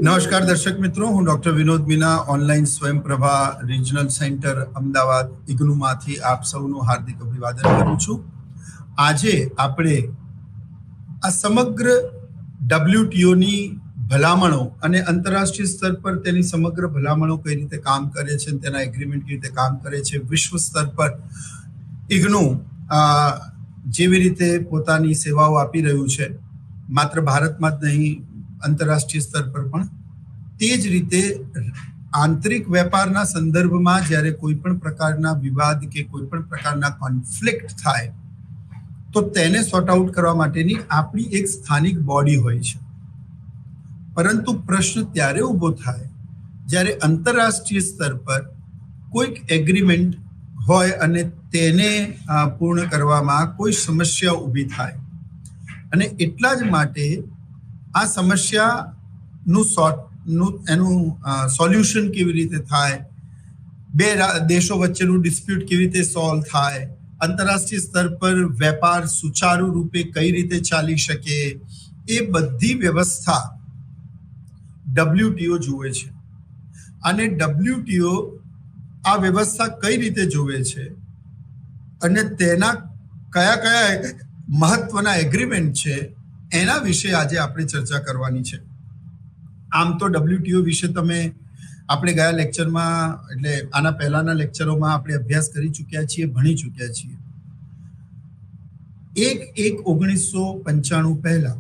નમસ્કાર દર્શક મિત્રો, હું doctor Vinod Meena online Swayamprabha regional centre Ahmedabad ઇગ્નુમાંથી આપ સૌનું હાર્દિક અભિવાદન કરું છું. આજે આપણે આ સમગ્ર WTOની ભલામણો અને આંતરરાષ્ટ્રીય સ્તર પર તેની સમગ્ર ભલામણો કઈ રીતે કામ કરે છે, તેના એગ્રીમેન્ટ કઈ રીતે કામ કરે છે, વિશ્વ સ્તર પર ઇગ્નુ જેવી રીતે પોતાની સેવાઓ આપી રહ્યું છે, માત્ર ભારતમાં જ નહીં આંતરરાષ્ટ્રીય સ્તર પર પણ, તે જ રીતે આંતરિક વેપારના સંદર્ભમાં જ્યારે કોઈ પણ પ્રકારના વિવાદ કે કોઈ પણ પ્રકારના કોન્ફ્લિક્ટ થાય તો તેને સોર્ટ આઉટ કરવા માટેની આપણી એક સ્થાનિક બોડી હોય છે. પરંતુ પ્રશ્ન ત્યારે ઊભો થાય જ્યારે આંતરરાષ્ટ્રીય સ્તર પર કોઈક એગ્રીમેન્ટ હોય અને તેને પૂર્ણ કરવામાં કોઈ સમસ્યા ઊભી થાય, અને એટલા જ માટે આ સમસ્યાનું સોલ્યુશન કેવી રીતે થાય, બે દેશો વચ્ચેનું ડિસ્પ્યુટ કેવી રીતે સોલ્વ થાય, આંતરરાષ્ટ્રીય સ્તર પર વેપાર સુચારુ રૂપે કઈ રીતે ચાલી શકે, એ બધી વ્યવસ્થા WTO જુએ છે. અને WTO આ વ્યવસ્થા કઈ રીતે જુએ છે અને તેના કયા કયા મહત્વના એગ્રીમેન્ટ છે એના વિશે આજે આપણે ચર્ચા કરવાની છે. આમ તો WTO વિશે આપણે ગયા લેક્ચરમાં, એટલે આના પહેલાના લેક્ચરોમાં આપણે અભ્યાસ કરી ચૂક્યા છીએ, ભણી ચૂક્યા છીએ. 1/1/1995 પહેલા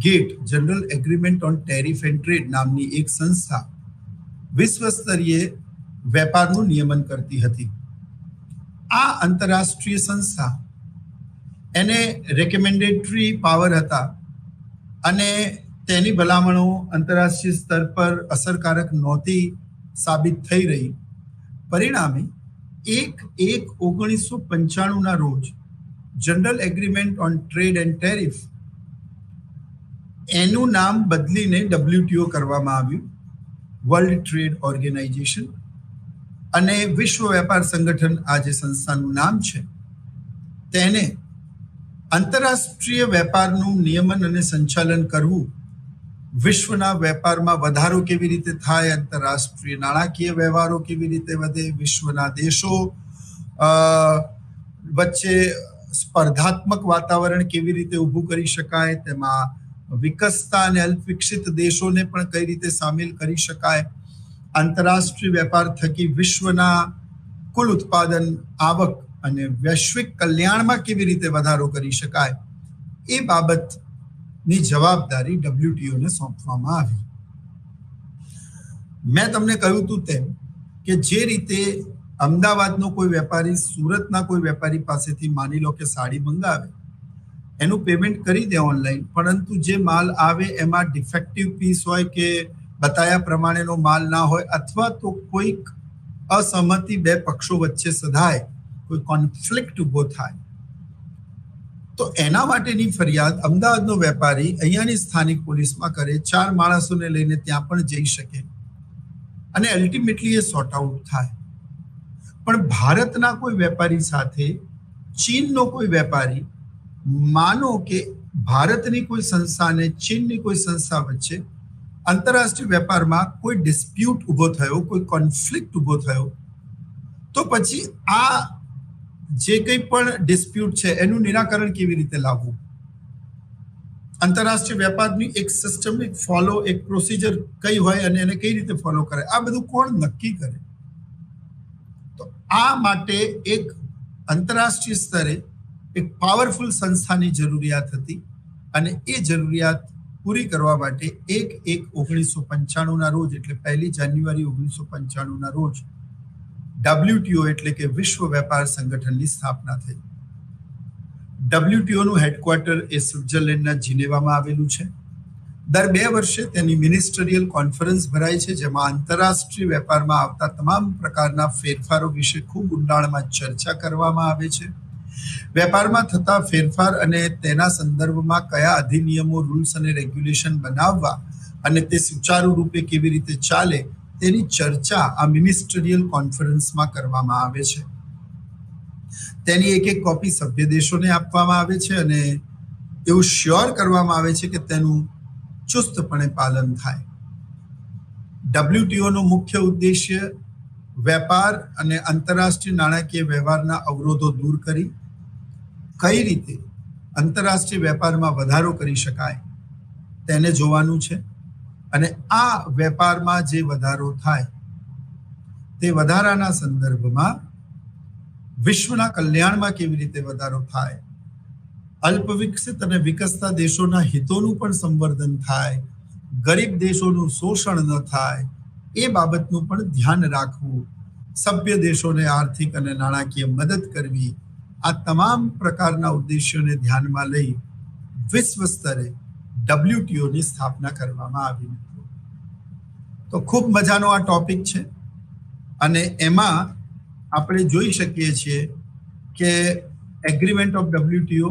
GATT general agreement on tariff and trade નામની એક સંસ્થા વિશ્વ સ્તરીય વેપારનું નિયમન કરતી હતી. આ આંતરરાષ્ટ્રીય સંસ્થા એને રેકમેન્ડેટરી પાવર હતા અને તેની ભલામણો આંતરરાષ્ટ્રીય સ્તર પર અસરકારક નહોતી સાબિત થઈ રહી. પરિણામે 1/1/1995 રોજ general agreement on trade and tariff એનું નામ બદલીને WTO કરવામાં આવ્યું, વર્લ્ડ ટ્રેડ ઓર્ગેનાઇઝેશન. અને વિશ્વ વેપાર સંગઠન આ જે સંસ્થાનું નામ છે તેને આંતરરાષ્ટ્રીય વેપારનું નિયમન અને સંચાલન કરવું, વિશ્વના વેપારમાં વધારો કેવી રીતે થાય, આંતરરાષ્ટ્રીય નાણાકીય વ્યવહારો કેવી રીતે વધે, વિશ્વના દેશો વચ્ચે સ્પર્ધાત્મક વાતાવરણ કેવી રીતે ઊભું કરી શકાય, તેમાં વિકસતા અને અલ્પવિકસિત દેશોને પણ કઈ રીતે સામેલ કરી શકાય, આંતરરાષ્ટ્રીય વેપાર થકી વિશ્વના કુલ ઉત્પાદન, આવક અને વૈશ્વિક કલ્યાણમાં કેવી રીતે વધારો કરી શકાય, એ બાબતની જવાબદારી WTOને સોંપવામાં આવી. મેં તમને કહ્યું હતું તેમ કે જે રીતે અમદાવાદનો કોઈ વેપારી સુરતના કોઈ વેપારી પાસેથી માની લો કે સાડી મંગાવે, એનું પેમેન્ટ કરી દે ઓનલાઈન, પરંતુ જે માલ આવે એમાં ડિફેક્ટિવ પીસ હોય કે બતાયા પ્રમાણેનો માલ ના હોય, અથવા તો કોઈક અસહમતિ બે પક્ષો વચ્ચે સધાય, કોઈ કોન્ફ્લિક્ટ ઊભો થાય, તો એના માટેની ફરિયાદ અમદાવાદનો વેપારી અહીંયાની સ્થાનિક પોલીસમાં કરે, 4 માણસોને લઈને ત્યાં પણ જઈ શકે અને અલ્ટિમેટલી એ સોર્ટ આઉટ થાય. પણ ભારતના કોઈ વેપારી સાથે ચીનનો કોઈ વેપારી, માનો કે ભારતની કોઈ સંસ્થા અને ચીનની કોઈ સંસ્થા વચ્ચે આંતરરાષ્ટ્રીય વેપારમાં કોઈ ડિસ્પ્યુટ ઊભો થયો, કોઈ કોન્ફ્લિક્ટ ઊભો થયો, તો પછી આ જે કંઈ પણ ડિસ્પ્યુટ છે એનું નિરાકરણ કેવી રીતે લાવવું, આંતરરાષ્ટ્રીય વેપારની એક સિસ્ટમ, એક ફોલો, એક પ્રોસિજર કઈ હોય અને એને કઈ રીતે ફોલો કરે, આ બધું કોણ નક્કી કરે? તો આ માટે એક આંતરરાષ્ટ્રીય સ્તરે એક પાવરફુલ સંસ્થાની જરૂરિયાત હતી, અને એ જરૂરિયાત પૂરી કરવા માટે 1/1/1995 રોજ, એટલે 1 જાન્યુઆરી 1995 રોજ WTO એટલે કે વિશ્વ વેપાર સંગઠનની સ્થાપના થઈ. WTOનું હેડક્વાર્ટર એ સ્વિટ્ઝરલેન્ડના જીનેવામાં આવેલું છે. દર 2 વર્ષે તેની મિનિસ્ટરિયલ કોન્ફરન્સ ભરાય છે, જેમાં આંતરરાષ્ટ્રીય વેપારમાં આવતા તમામ પ્રકારના ફેરફારો વિશે ખૂબ ઊંડાણમાં ચર્ચા કરવામાં આવે છે. વેપારમાં થતા ફેરફાર અને તેના સંદર્ભમાં કયા અધિનિયમો, રૂલ્સ અને રેગ્યુલેશન બનાવવા અને તે સુચારુ રૂપે કેવી રીતે ચાલે તેની ચર્ચા આ મિનિસ્ટરિયલ કોન્ફરન્સમાં કરવામાં આવે છે. તેની એક કોપી સભ્ય દેશોને આપવામાં આવે છે અને એવું શ્યોર કરવામાં આવે છે કે તેનું ચુસ્તપણે પાલન થાય. WTO નો મુખ્ય ઉદ્દેશ્ય વેપાર અને આંતરરાષ્ટ્રીય નાણાકીય વ્યવહારના અવરોધો દૂર કરી કઈ રીતે આંતરરાષ્ટ્રીય વેપારમાં વધારો કરી શકાય તેને જોવાનું છે. અને આ વેપારમાં જે વધારો થાય તે વધારાના સંદર્ભમાં વિશ્વના કલ્યાણમાં કેવી રીતે વધારો થાય, અલ્પ વિકસિત અને વિકસતા દેશોના હિતોનું પણ સંવર્ધન થાય, ગરીબ દેશોનું શોષણ ન થાય એ બાબતનું પણ ધ્યાન રાખવું, સભ્ય દેશોને આર્થિક અને નાણાકીય મદદ કરવી, આ તમામ પ્રકારના ઉદ્દેશ્યોને ધ્યાનમાં લઈ વિશ્વ સ્તરે WTO ની સ્થાપના કરવામાં આવી. તો ખૂબ મજાનો આ ટોપિક છે અને એમાં આપણે જોઈ શકીએ છીએ કે એગ્રીમેન્ટ ઓફ WTO,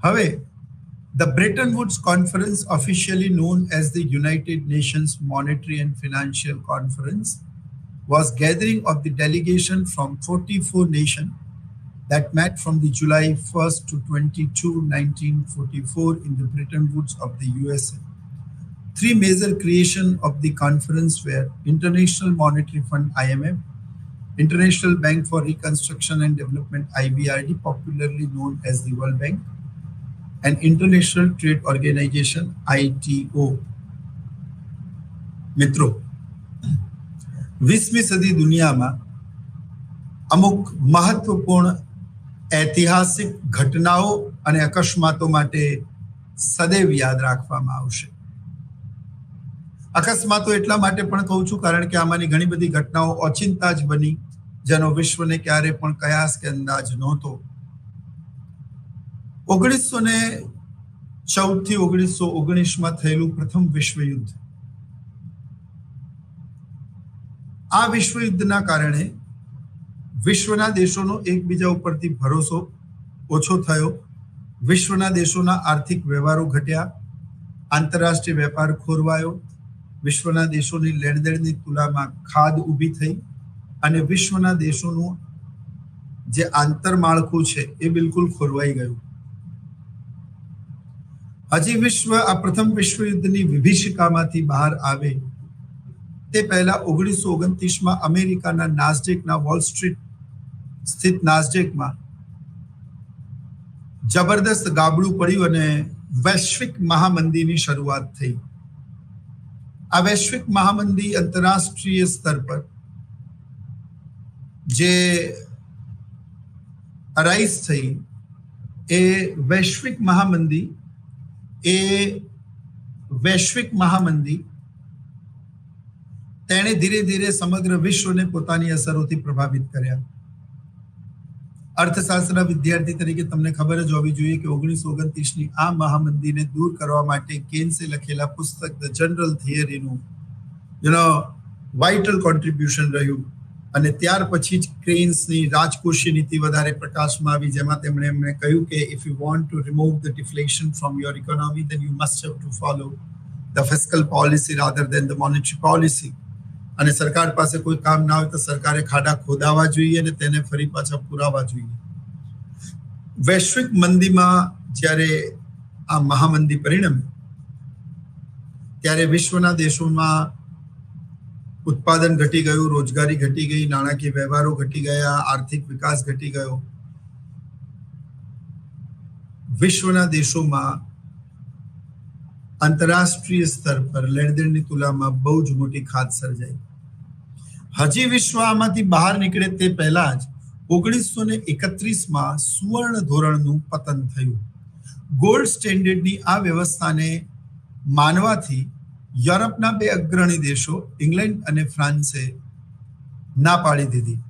હવે the Bretton Woods Conference, officially known as the United Nations Monetary and Financial Conference, was gathering of the delegation from 44 nations that met from the July 1st to 22, 1944 in the Bretton Woods of the USA. Three major creations of the conference were International Monetary Fund IMF, International Bank for Reconstruction and Development IBRD, popularly known as the World Bank, and International Trade Organization ITO. મિત્રો, 20મી સદી દુનિયામાં અમુક મહત્વપૂર્ણ ઐતિહાસિક ઘટનાઓ અને અકસ્માતો માટે સદૈવ યાદ રાખવામાં આવશે. અકસ્માતો એટલા માટે પણ કહું છું કારણ કે આમાંની ઘણી બધી ઘટનાઓ ઓચિંતા જ બની, જેનો વિશ્વને ક્યારે પણ કયાસ કે અંદાજ નહોતો. 1914 થી 1919માં થયેલું પ્રથમ વિશ્વયુદ્ધ, આ વિશ્વયુદ્ધના કારણે વિશ્વના દેશોનો એકબીજા ઉપરથી ભરોસો ઓછો થયો, વિશ્વના દેશોના આર્થિક વ્યવહારો ઘટ્યા, આંતરરાષ્ટ્રીય વેપાર ખોરવાયો, વિશ્વના દેશોની લેણદેણની તુલનામાં ખાદ ઊભી થઈ અને વિશ્વના દેશોનું જે આંતરમાળખું છે એ બિલકુલ ખોરવાઈ ગયું. હજી વિશ્વ આ પ્રથમ વિશ્વયુદ્ધની વિભીષિકામાંથી બહાર આવે તે પહેલા 1929માં અમેરિકાના નાસ્ડેકના વોલ સ્ટ્રીટ સ્થિત નાસ્ડેકમાં જબરદસ્ત ગાબડું પડ્યું અને વૈશ્વિક મહામંદીની શરૂઆત થઈ. આ વૈશ્વિક મહામંદી આંતરરાષ્ટ્રીય સ્તર પર જે અરાઇઝ થઈ એ વૈશ્વિક મહામંદી તેણે ધીરે ધીરે સમગ્ર વિશ્વને પોતાની અસરોથી પ્રભાવિત કર્યા. અર્થશાસ્ત્રના વિદ્યાર્થી તરીકે તમને ખબર જ હોવી જોઈએ કે 1929ની આ મહામંદીને દૂર કરવા માટે કેન્સે લખેલા પુસ્તક ધ જનરલ થિયરીનું વાઇટલ કોન્ટ્રીબ્યુશન રહ્યું. અને ત્યાર પછી જ કેન્સની રાજકોષીય નીતિ વધારે પ્રકાશમાં આવી, જેમાં તેમણે કહ્યું કે if you want to remove the deflation from your economy then you must have to follow the fiscal policy rather than the monetary policy. અને સરકાર પાસે કોઈ કામ ના હોય તો સરકારે ખાડા ખોદાવા જોઈએ અને તેને ફરી પાછા પુરાવા જોઈએ. વૈશ્વિક મંદીમાં જ્યારે આ મહામંદી પરિણમી ત્યારે વિશ્વના દેશોમાં ઉત્પાદન ઘટી ગયું, રોજગારી ઘટી ગઈ, નાણાકીય વ્યવહારો ઘટી ગયા, આર્થિક વિકાસ ઘટી ગયો. વિશ્વના દેશોમાં આંતરરાષ્ટ્રીય સ્તર પર લેણદેણની તુલનામાં બહુ જ મોટી ખાદ્ય સર્જાઈ. હજી વિશ્વ આમાંથી બહાર નીકળે તે પહેલા જ 1931માં સુવર્ણ ધોરણનું પતન થયું. ગોલ્ડ સ્ટેન્ડર્ડની આ વ્યવસ્થાને માનવાથી યુરોપના બે અગ્રણી દેશો ઇંગ્લેન્ડ અને ફ્રાન્સે ના પાડી દીધી.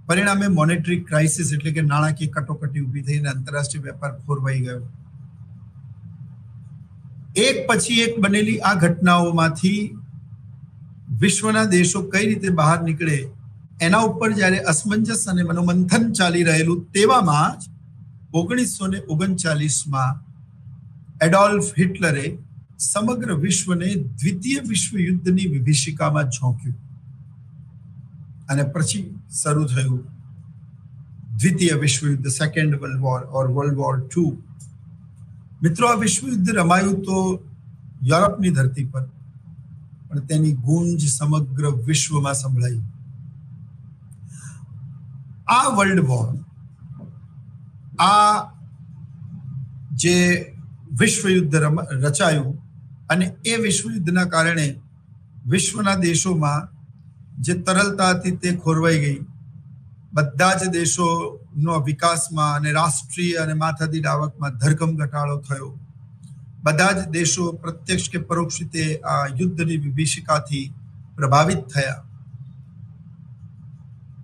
પરિણામે મોનેટરી ક્રાઇસિસ એટલે કે નાણાકીય કટોકટી ઊભી થઈ અને આંતરરાષ્ટ્રીય વેપાર ખોરવાઈ ગયો. એક પછી એક બનેલી આ ઘટનાઓમાંથી વિશ્વના દેશો કઈ રીતે બહાર નીકળે એના ઉપર જ્યારે અસમંજસ અને મનોમંથન ચાલી રહેલું તેવામાં જ 1939માં એડોલ્ફ હિટલરે સમગ્ર વિશ્વને દ્વિતીય વિશ્વયુદ્ધની વિભીષિકામાં ઝોક્યું અને પછી શરૂ થયું દ્વિતીય વિશ્વયુદ્ધ, સેકન્ડ વર્લ્ડ વોર ઓર વર્લ્ડ વોર 2. મિત્રો, આ વિશ્વયુદ્ધ રમાયું તો યુરોપની ધરતી પર, પણ તેની ગૂંજ સમગ્ર વિશ્વમાં સંભળાઈ. આ વર્લ્ડ વોર, આ જે વિશ્વયુદ્ધ રચાયું અને એ વિશ્વયુદ્ધના કારણે વિશ્વના દેશોમાં જે તરલતા હતી તે ખોરવાઈ ગઈ. બધા જ દેશોનો વિકાસમાં અને રાષ્ટ્રીય અને માથાદીઠ આવકમાં ધરખમ ઘટાડો થયો. બધા જ દેશો પ્રત્યક્ષ કે પરોક્ષ રીતે આ યુદ્ધની વિભીષિકાથી પ્રભાવિત થયા.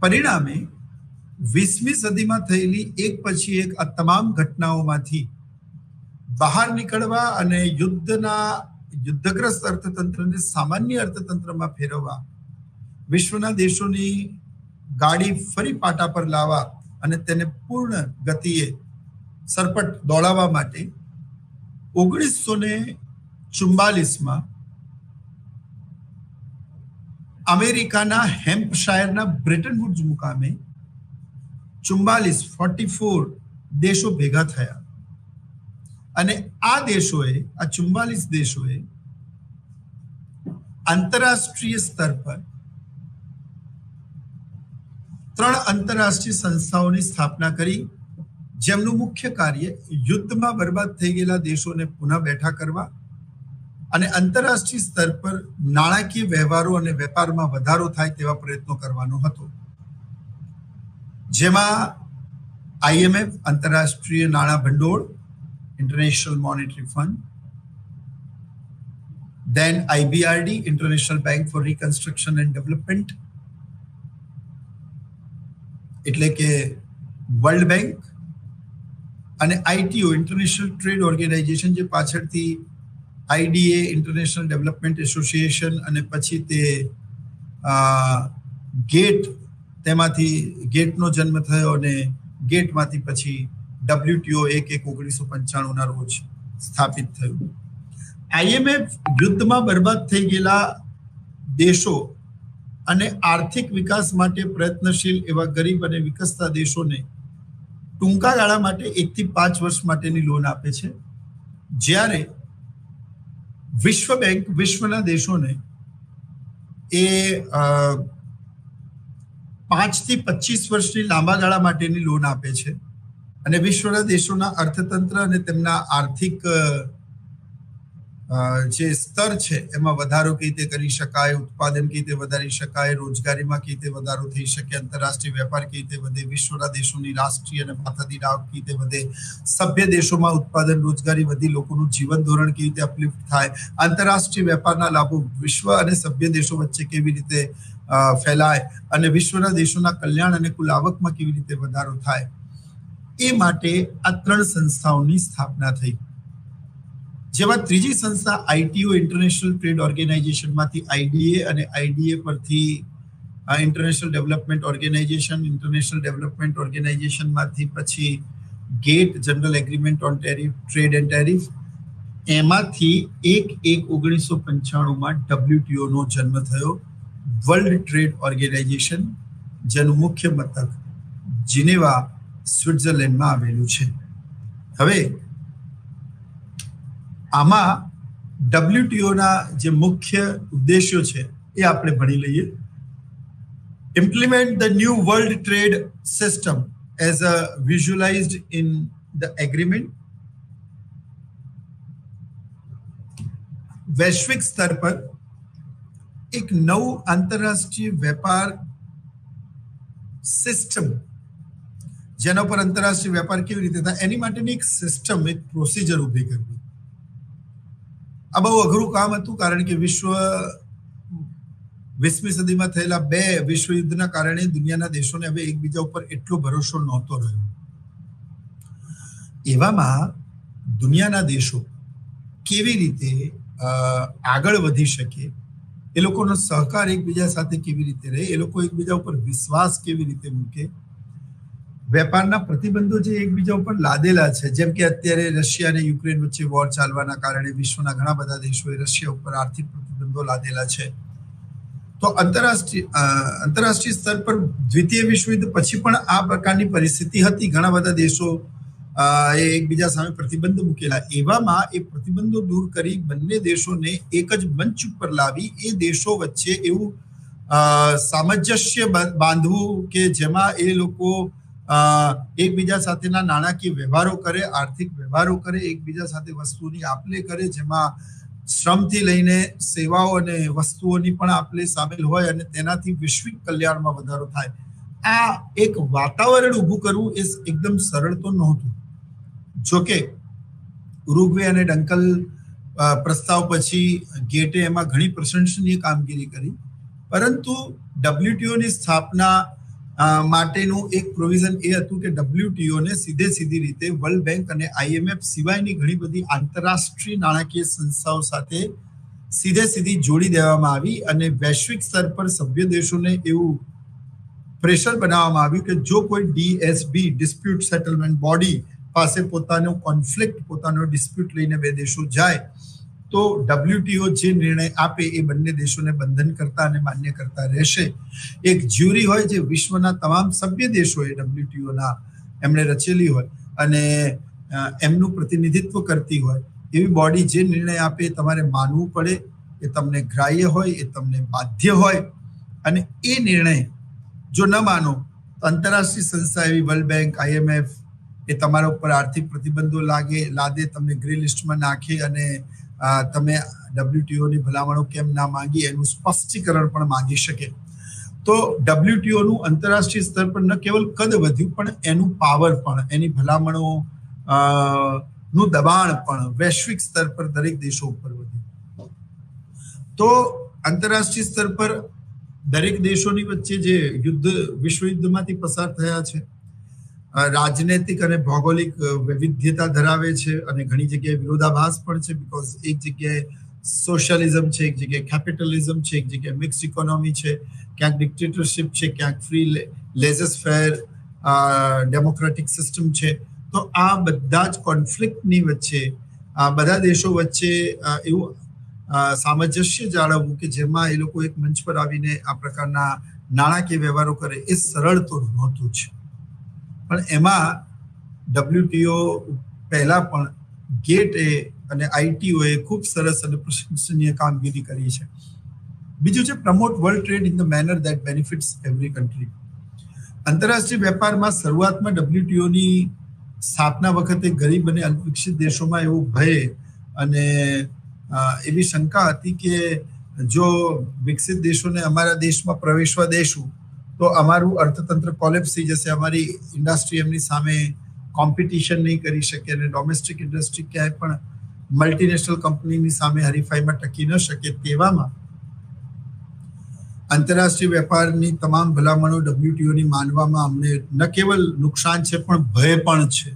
પરિણામે 20મી સદીમાં થયેલી એક પછી એક આ તમામ ઘટનાઓમાંથી બહાર નીકળવા અને યુદ્ધગ્રસ્ત અર્થતંત્રને સામાન્ય અર્થતંત્રમાં ફેરવવા, વિશ્વના દેશોની ગાડી ફરી પાટા પર લાવવા અને તેને પૂર્ણ ગતિએ સરપટ દોડાવવા માટે 1944માં અમેરિકાના હેમ્પશાયરના બ્રેટન વુડ્સ મુકામે 44 દેશો ભેગા થયા અને આ 44 દેશોએ આંતરરાષ્ટ્રીય સ્તર પર 3 આંતરરાષ્ટ્રીય સંસ્થાઓની સ્થાપના કરી, જેમનું મુખ્ય કાર્ય યુદ્ધમાં બરબાદ થઈ ગયેલા દેશોને પુનઃ બેઠા કરવા અને આંતરરાષ્ટ્રીય સ્તર પર નાણાકીય વ્યવહારો અને વેપારમાં વધારો થાય તેવા પ્રયત્નો કરવાનો હતો. જેમાં IMF આંતરરાષ્ટ્રીય નાણાં ભંડોળ, international monetary fund, then IBRD international bank four reconstruction and development એટલે કે વર્લ્ડ બેંક, અને ITO ઇન્ટરનેશનલ ટ્રેડ ઓર્ગેનાઇઝેશન જે પાછળથી IDA ઇન્ટરનેશનલ ડેવલપમેન્ટ એસોસિએશન અને પછી તે તેમાંથી ગેટનો જન્મ થયો અને ગેટમાંથી પછી WTO 1/1995 રોજ સ્થાપિત થયું. IMF યુદ્ધમાં બરબાદ થઈ ગયેલા દેશો અને આર્થિક વિકાસ માટે પ્રયત્નશીલ એવા ગરીબ અને વિકસતા દેશોને ટૂંકા ગાળા માટે 1 થી 5 વર્ષ માટેની લોન આપે છે, જ્યારે વિશ્વ બેંક વિશ્વના દેશોને એ 5 થી 25 વર્ષની લાંબા ગાળા માટેની લોન આપે છે અને વિશ્વના દેશોના અર્થતંત્ર અને તેમના આર્થિક જે સ્તર છે એમાં વધારો કઈ રીતે કરી શકાય, ઉત્પાદન કઈ રીતે વધારી શકાય, રોજગારીમાં કઈ રીતે વધારો થઈ શકે, આંતરરાષ્ટ્રીય વેપાર કઈ રીતે વધે, વિશ્વના દેશોની રાષ્ટ્રીય અને માથાદીઠ આવક કઈ રીતે વધે, સભ્ય દેશોમાં ઉત્પાદન રોજગારી વધી લોકોનું જીવન ધોરણ કેવી રીતે અપલિફ્ટ થાય, આંતરરાષ્ટ્રીય વેપારના લાભો વિશ્વ અને સભ્ય દેશો વચ્ચે કેવી રીતે ફેલાય અને વિશ્વના દેશોના કલ્યાણ અને કુલ આવકમાં કેવી રીતે વધારો થાય, એ માટે આ 3 સંસ્થાઓની સ્થાપના થઈ. જેમાં ત્રીજી સંસ્થા ITO ઇન્ટરનેશનલ ટ્રેડ ઓર્ગેનાઇઝેશનમાંથી IDA અને IDA પરથી international development organization, international development ઓર્ગેનાઇઝેશનમાંથી પછી GATT general agreement on tariff, trade and tariff, એમાંથી 1/1995માં WTO નો જન્મ થયો, વર્લ્ડ ટ્રેડ ઓર્ગેનાઇઝેશન, જેનું મુખ્ય મથક જીનેવા સ્વિટ્ઝરલેન્ડમાં આવેલું છે. હવે આમાં WTO ના જે મુખ્ય ઉદ્દેશ્યો છે એ આપણે ભણી લઈએ. Implement the new world trade system as visualized in the agreement. વૈશ્વિક સ્તર પર એક નવું આંતરરાષ્ટ્રીય વેપાર સિસ્ટમ, જેના પર આંતરરાષ્ટ્રીય વેપાર કેવી રીતે થાય એની માટેની એક સિસ્ટમ, એક પ્રોસિજર ઊભી કરવી. આ બહુ અઘરું કામ હતું, કારણ કે 20મી સદીમાં થયેલા 2 વિશ્વયુદ્ધના કારણે દુનિયાના દેશોને હવે એકબીજા ઉપર એટલો ભરોસો નહોતો રહ્યો. એવામાં દુનિયાના દેશો કેવી રીતે આગળ વધી શકે, એ લોકોનો સહકાર એકબીજા સાથે કેવી રીતે રહે, એ લોકો એકબીજા ઉપર વિશ્વાસ કેવી રીતે મૂકે, વેપારના પ્રતિબંધો જે એકબીજા ઉપર લાદેલા છે, જેમ કે અત્યારે રશિયા અને યુક્રેન વચ્ચે વોર ચાલવાના કારણે વિશ્વના ઘણા બધા દેશોએ રશિયા ઉપર આર્થિક પ્રતિબંધો લાદેલા છે. તો આંતરરાષ્ટ્રીય સ્તર પર દ્વિતીય વિશ્વયુદ્ધ પછી પણ આ પ્રકારની પરિસ્થિતિ હતી. ઘણા બધા દેશો એ એકબીજા સામે પ્રતિબંધ મૂકેલા. એવામાં એ પ્રતિબંધો દૂર કરી બંને દેશોને એક જ મંચ ઉપર લાવી એ દેશો વચ્ચે એવું સામંજસ્ય બાંધવું કે જેમાં એ લોકો એકબીજા સાથેના નાણાકીય વ્યવહારો કરે, આર્થિક વ્યવહારો કરે, એકબીજા સાથે વસ્તુઓની આપ-લે કરે, જેમાં શ્રમથી લઈને સેવાઓ અને વસ્તુઓની પણ આપ-લે સામેલ હોય અને તેનાથી વૈશ્વિક કલ્યાણમાં વધારો થાય. આ એક વાતાવરણ ઊભું કરવું એ એકદમ સરળ તો નહોતું. જોકે ઉરુગ્વે અને ડંકલ પ્રસ્તાવ પછી ગેટે એમાં ઘણી પ્રશંસનીય કામગીરી કરી, પરંતુ WTOની સ્થાપના માટેનું એક પ્રોવિઝન એ હતું કે WTOને સીધી રીતે વર્લ્ડ બેંક અને IMF સિવાયની ઘણી બધી આંતરરાષ્ટ્રીય નાણાકીય સંસ્થાઓ સાથે સીધી જોડી દેવામાં આવી અને વૈશ્વિક સ્તર પર સભ્ય દેશોને એવું પ્રેશર બનાવવામાં આવ્યું કે જો કોઈ DSB ડિસ્પ્યુટ સેટલમેન્ટ બોડી પાસે પોતાનો કોન્ફ્લિક્ટ, પોતાનો ડિસ્પ્યુટ લઈને બે દેશો જાય તો WTO જે નિર્ણય આપે એ બંને દેશોને બંધન કરતા અને માન્ય કરતા રહેશે. એક જ્યુરી હોય જે વિશ્વના તમામ સભ્ય દેશોએ WTOના એમણે રચેલી હોય અને એમનું પ્રતિનિધિત્વ કરતી હોય એવી બોડી જે નિર્ણય આપે એ તમારે માનવું પડે, એ તમને ગ્રાહ્ય હોય, એ તમને બાધ્ય હોય. અને એ નિર્ણય જો ન માનો તો આંતરરાષ્ટ્રીય સંસ્થા એવી વર્લ્ડ બેંક, IMF એ તમારા ઉપર આર્થિક પ્રતિબંધો લાદે, તમને ગ્રે લિસ્ટમાં નાખે અને તમે WTOની ભલામણો કેમ ના માંગી એનું સ્પષ્ટીકરણ પણ માંગી શકે. તો WTOનું આંતરરાષ્ટ્રીય સ્તર પર ન કેવલ કદ વધ્યું પણ એનું પાવર પણ, એની ભલામણો નું દબાણ પણ વૈશ્વિક સ્તર પર દરેક દેશો ઉપર વધ્યું. તો આંતરરાષ્ટ્રીય સ્તર પર દરેક દેશોની વચ્ચે જે વિશ્વ યુદ્ધમાંથી પસાર થયા છે, રાજનૈતિક અને ભૌગોલિક વૈવિધ્યતા ધરાવે છે અને ઘણી જગ્યાએ વિરોધાભાસ પણ છે. બીકોઝ એક જગ્યાએ સોશિયલિઝમ છે, એક જગ્યાએ કેપિટલિઝમ છે, એક જગ્યાએ મિક્સ ઇકોનોમી છે, ક્યાંક ડિક્ટેટરશિપ છે, ક્યાંક ફ્રી લેઝસ ફેર ડેમોક્રેટિક સિસ્ટમ છે. તો આ બધા જ કોન્ફ્લિક્ટની વચ્ચે બધા દેશો વચ્ચે એવું સામંજસ્ય જાળવવું કે જેમાં એ લોકો એક મંચ પર આવીને આ પ્રકારના નાણાકીય વ્યવહારો કરે એ સરળ તો નહોતું જ. પણ એમાં WTO પહેલા પણ ગેટે અને ITOએ ખૂબ સરસ અને પ્રશંસનીય કામગીરી કરી છે. બીજું છે promote world trade in the manner that benefits every country. આંતરરાષ્ટ્રીય વેપારમાં શરૂઆતમાં WTOની સ્થાપના વખતે ગરીબ અને અલ્પવિકસિત દેશોમાં એવો ભય અને એવી શંકા હતી કે જો વિકસિત દેશોને અમારા દેશમાં પ્રવેશવા દેશું તો અમારું અર્થતંત્ર કોલેપ્સ થઈ જશે, અમારી ઇન્ડસ્ટ્રી એમની સામે કોમ્પિટિશન નહીં કરી શકે અને ડોમેસ્ટિક ઇન્ડસ્ટ્રી ક્યાંય પણ મલ્ટીનેશનલ કંપનીની સામે હરીફાઈમાં ટકી ન શકે. તેવામાં આંતરરાષ્ટ્રીય વેપારની તમામ ભલામણો WTOની માનવામાં અમને ન કેવલ નુકસાન છે પણ ભય પણ છે.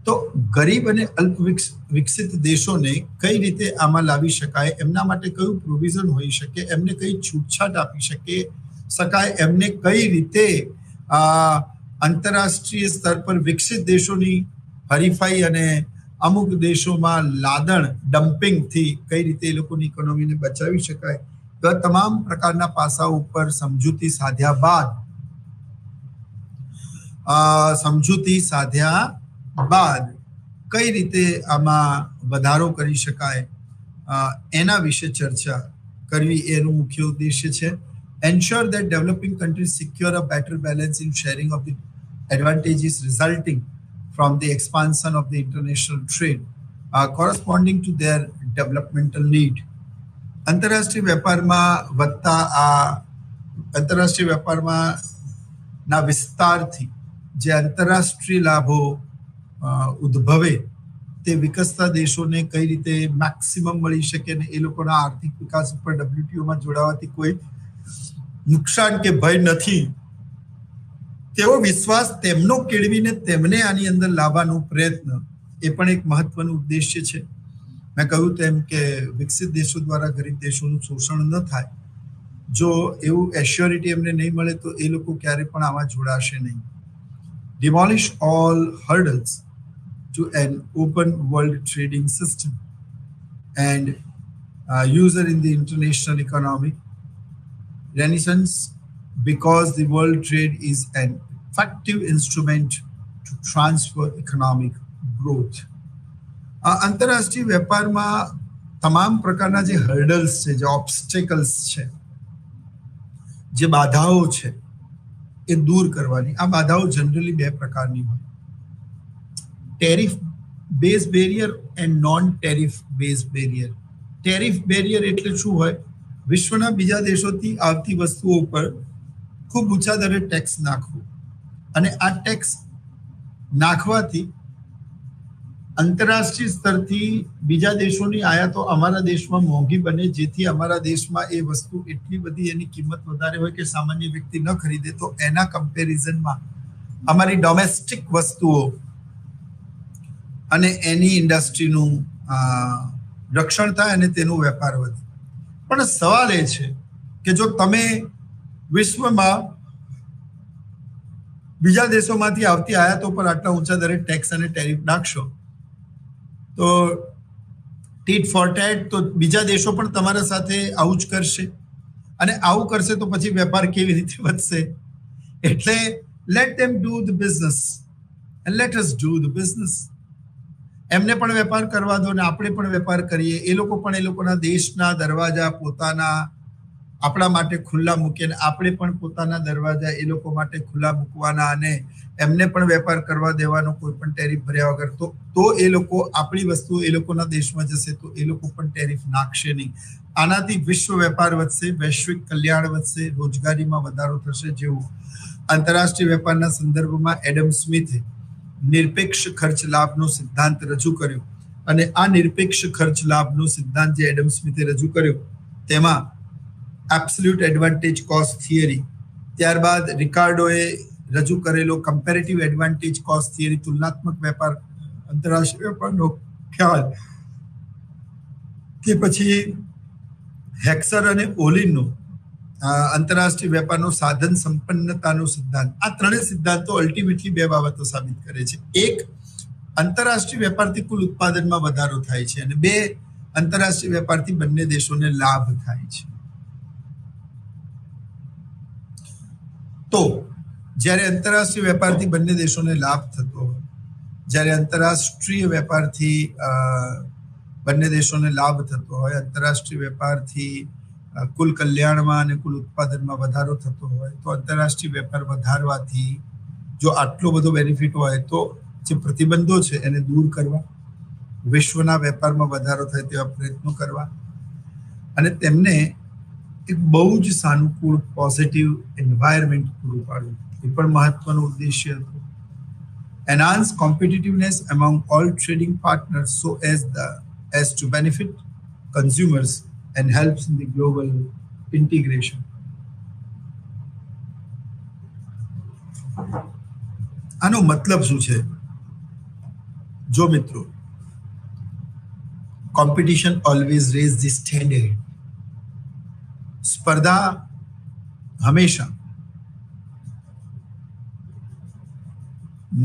તો ગરીબ અને અલ્પ વિકસિત દેશોને કઈ રીતે આમાં લાવી શકાય, એમના માટે કયું પ્રોવિઝન હોઈ શકે, એમને કઈ છૂટછાટ આપી શકાય, એમને કઈ રીતે આંતરરાષ્ટ્રીય સ્તર પર વિકસિત દેશોની હરીફાઈ અને અમુક દેશોમાં લાદણ ડમ્પિંગથી કઈ રીતે એ લોકોની ઇકોનોમીને બચાવી શકાય, તો તમામ પ્રકારના પાસાઓ ઉપર સમજૂતી સાધ્યા બાદ કઈ રીતે આમાં વધારો કરી શકાય એના વિશે ચર્ચા કરવી એનું મુખ્ય ઉદ્દેશ્ય છે. Ensure that developing countries secure a better balance in sharing of the advantages resulting from the expansion of the international trade corresponding to their developmental need. આંતરરાષ્ટ્રીય વેપારમાં ના વિસ્તારથી જે આંતરરાષ્ટ્રીય લાભો ઉદ્ભવે તે વિકસતા દેશોને કઈ રીતે મેક્સિમમ મળી શકે અને એ લોકોના આર્થિક વિકાસ ઉપર WTOમાં જોડાવાથી કોઈ નુકસાન કે ભય નથી તેવો વિશ્વાસ તેમનો કેળવીને તેમને આની અંદર લાવવાનો પ્રયત્ન એ પણ એક મહત્વનું ઉદ્દેશ્ય છે. મેં કહ્યું તેમ કે વિકસિત દેશો દ્વારા ગરીબ દેશોનું શોષણ ન થાય, જો એવું એશ્યોરિટી એમને નહીં મળે તો એ લોકો ક્યારે પણ આમાં જોડાશે નહીં. Demolish all hurdles to an open world trading system and user in the international economic renaissance, because the world trade is an effective instrument to to transfer economic growth. આંતરરાષ્ટ્રીય વેપારમાં તમામ પ્રકારના જે હર્ડલ્સ છે, જે ઓબ્સ્ટેકલ્સ છે, જે બાધાઓ છે, એ દૂર કરવાની. આ બાધાઓ જનરલી બે પ્રકારની હોય: tariff base barrier and non tariff base barrier. Tariff barrier એટલે શું હોય? વિશ્વના બીજા દેશોથી આવતી વસ્તુઓ પર ખૂબ ઊંચા દરે ટેક્સ નાખવું, અને આ ટેક્સ નાખવાથી આંતરરાષ્ટ્રીય સ્તરથી બીજા દેશોની આયાતો અમારા દેશમાં મોંઘી બને, જેથી અમારા દેશમાં એ વસ્તુ એટલી બધી એની કિંમત વધારે હોય કે સામાન્ય વ્યક્તિ ન ખરીદે. તો એના કમ્પેરિઝનમાં અમારી ડોમેસ્ટિક વસ્તુઓ અને એની ઇન્ડસ્ટ્રીનું રક્ષણ થાય અને તેનો વેપાર વધે. પણ સવાલ એ છે કે જો તમે વિશ્વમાં બીજા દેશોમાંથી આવતી આયાતો પર આટલા ઊંચા દરે ટેક્સ અને ટેરિફ નાખશો તો ટીટ ફોર ટેટ, તો બીજા દેશો પણ તમારા સાથે આવું જ કરશે, અને આવું કરશે તો પછી વેપાર કેવી રીતે વધશે? એટલે late them do the business and let us do the business. એમને પણ વેપાર કરવા દો ને આપણે પણ વેપાર કરીએ. એ લોકો પણ એ લોકોના દેશના દરવાજા પોતાના આપણા માટે ખુલ્લા મૂકીએ, અને આપણે પણ પોતાના દરવાજા એ લોકો માટે ખુલ્લા મૂકવાના, અને એમને પણ વેપાર કરવા દેવાનો કોઈ પણ ટેરિફ ભર્યા વગર. તો એ લોકો આપણી વસ્તુ એ લોકોના દેશમાં જશે તો એ લોકો પણ ટેરિફ નાખશે નહીં. આનાથી વિશ્વ વેપાર વધશે, વૈશ્વિક કલ્યાણ વધશે, રોજગારીમાં વધારો થશે. જેવું આંતરરાષ્ટ્રીય વેપારના સંદર્ભમાં એડમ સ્મિથે નિરપેક્ષ ખર્ચ લાભનો સિદ્ધાંત રજૂ કર્યો, અને આ નિરપેક્ષ ખર્ચ લાભનો સિદ્ધાંત જે એડમ સ્મિથે રજૂ કર્યો તેમાં એબ્સોલ્યુટ એડવાન્ટેજ કોસ્ટ થિયરી, ત્યારબાદ રિકાર્ડોએ રજૂ કરેલો કમ્પેરેટિવ એડવાન્ટેજ કોસ્ટ થિયરી, તુલનાત્મક વેપાર, આંતરરાષ્ટ્રીય વેપારનો ખ્યાલ, કે પછી હેક્સર અને ઓલિનનો આંતરરાષ્ટ્રીય વેપારનો સાધન સંપન્નતાનો સિદ્ધાંત. આ ત્રણેય સિદ્ધાંતો અલ્ટિમેટલી બે બાબતો સાબિત કરે છે: એક, આંતરરાષ્ટ્રીય વેપારથી કુલ ઉત્પાદનમાં વધારો થાય છે, અને બે, આંતરરાષ્ટ્રીય વેપારથી બંને દેશોને લાભ થાય છે. તો જ્યારે આંતરરાષ્ટ્રીય વેપારથી બંને દેશોને લાભ થતો હોય, જ્યારે આંતરરાષ્ટ્રીય વેપારથી બંને દેશોને લાભ થતો હોય, આંતરરાષ્ટ્રીય વેપારથી કુલ કલ્યાણમાં અને કુલ ઉત્પાદનમાં વધારો થતો હોય, તો આંતરરાષ્ટ્રીય વેપાર વધારવાથી જો આટલો બધો બેનિફિટ હોય તો જે પ્રતિબંધો છે એને દૂર કરવા, વિશ્વના વેપારમાં વધારો થાય તેવા પ્રયત્નો કરવા, અને તેમને એક બહુ જ સાનુકૂળ પોઝિટિવ એન્વાયરમેન્ટ પૂરું પાડવું, એ પણ મહત્વનો ઉદ્દેશ્ય હતો. Enhance competitiveness among all trading partners so as to benefit consumers and helps in the global integration. આનો મતલબ શું છે? જો મિત્રો, competition always raise the standard. સ્પર્ધા હંમેશા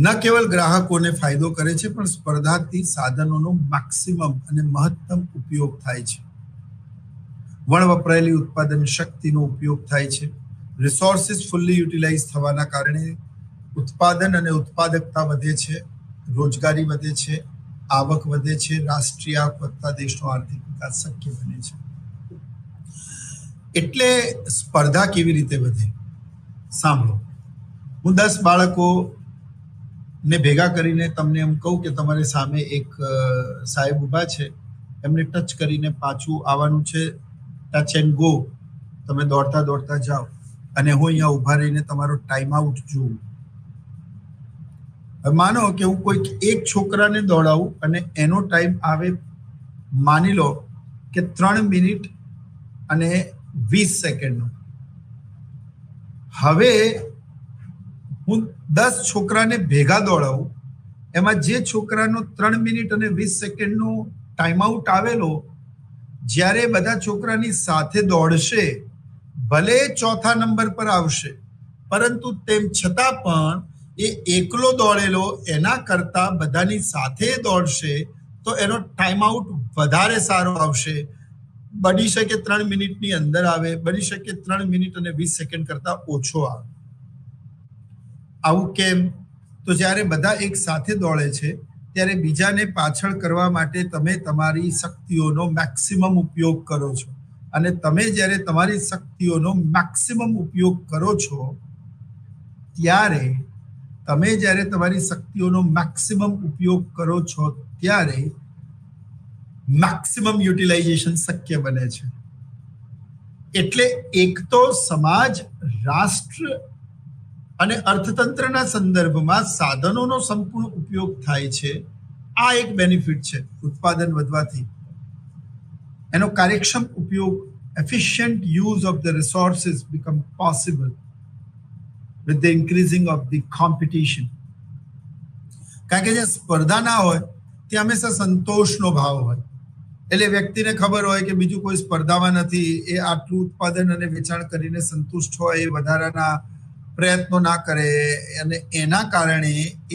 ન કેવલ ગ્રાહકોને ફાયદો કરે છે, પણ સ્પર્ધાથી સાધનોનો મેક્સિમમ અને મહત્તમ ઉપયોગ થાય છે. વપરાયેલી ઉત્પાદન શક્તિનો ઉપયોગ થાય છે. રિસોર્સિસ ફુલ્લી યુટિલાઇઝ થવાના કારણે ઉત્પાદન અને ઉત્પાદકતા વધે છે, રોજગારી વધે છે, આવક વધે છે, રાષ્ટ્રીય આવક વધતા દેશનો આર્થિક વિકાસ શક્ય બને છે. એટલે સ્પર્ધા કેવી રીતે વધે? સાંભળો, હું 10 બાળકોને ભેગા કરીને તમને એમ કહું કે તમારી સામે એક સાહેબ ઊભા છે, એમને ટચ કરીને પાછું આવવાનું છે, ટચ એન્ડ ગો, તમે દોડતા દોડતા જાઓ, અને હું અહીંયા ઊભા રહીને તમારો ટાઈમ આઉટ જોઉં. માનો કે હું કોઈક એક છોકરાને દોડાવું અને એનો ટાઈમ આવે, માની લો કે 3 મિનિટ અને 20 સેકન્ડનો. હવે હું 10 છોકરાને ભેગા દોડાવું, એમાં જે છોકરાનો 3 મિનિટ અને 20 સેકન્ડનો ટાઈમ આઉટ આવેલો, જ્યારે બધા છોકરાની સાથે દોડશે, ભલે ચોથા નંબર પર આવશે, પરંતુ તેમ છતાં પણ એ એકલો દોડેલો એના કરતા બધાની સાથે દોડશે તો એનો ટાઈમ આઉટ વધારે સારો આવશે. બની શકે 3 મિનિટની અંદર આવે, બની શકે 3 મિનિટ અને 20 સેકન્ડ કરતા ઓછો આવે. આવું કેમ? તો જ્યારે બધા એક સાથે દોડે છે ત્યારે બીજાને પાછળ કરવા માટે તમે તમારી શક્તિઓનો મેક્સિમમ ઉપયોગ કરો છો, અને તમે જ્યારે તમારી શક્તિઓનો મેક્સિમમ ઉપયોગ કરો છો ત્યારે મેક્સિમમ યુટિલાઇઝેશન શક્ય બને છે. એટલે એક તો સમાજ, રાષ્ટ્ર અને અર્થતંત્રના સંદર્ભમાં સાધનોનો સંપૂર્ણ ઉપયોગ થાય છે. આ એક બેનિફિટ છે ઉત્પાદન વધવાથી. એનો કાર્યક્ષમ ઉપયોગ, efficient use of the resources become possible with the increasing of the competition. કારણ કે જ્યાં સ્પર્ધા ના હોય ત્યાં હંમેશા સંતોષનો ભાવ હોય. એટલે વ્યક્તિને ખબર હોય કે બીજું કોઈ સ્પર્ધામાં નથી, એ આટલું ઉત્પાદન અને વેચાણ કરીને સંતુષ્ટ હોય, એ વધારાના પ્રયત્નો ના કરે, અને એના કારણે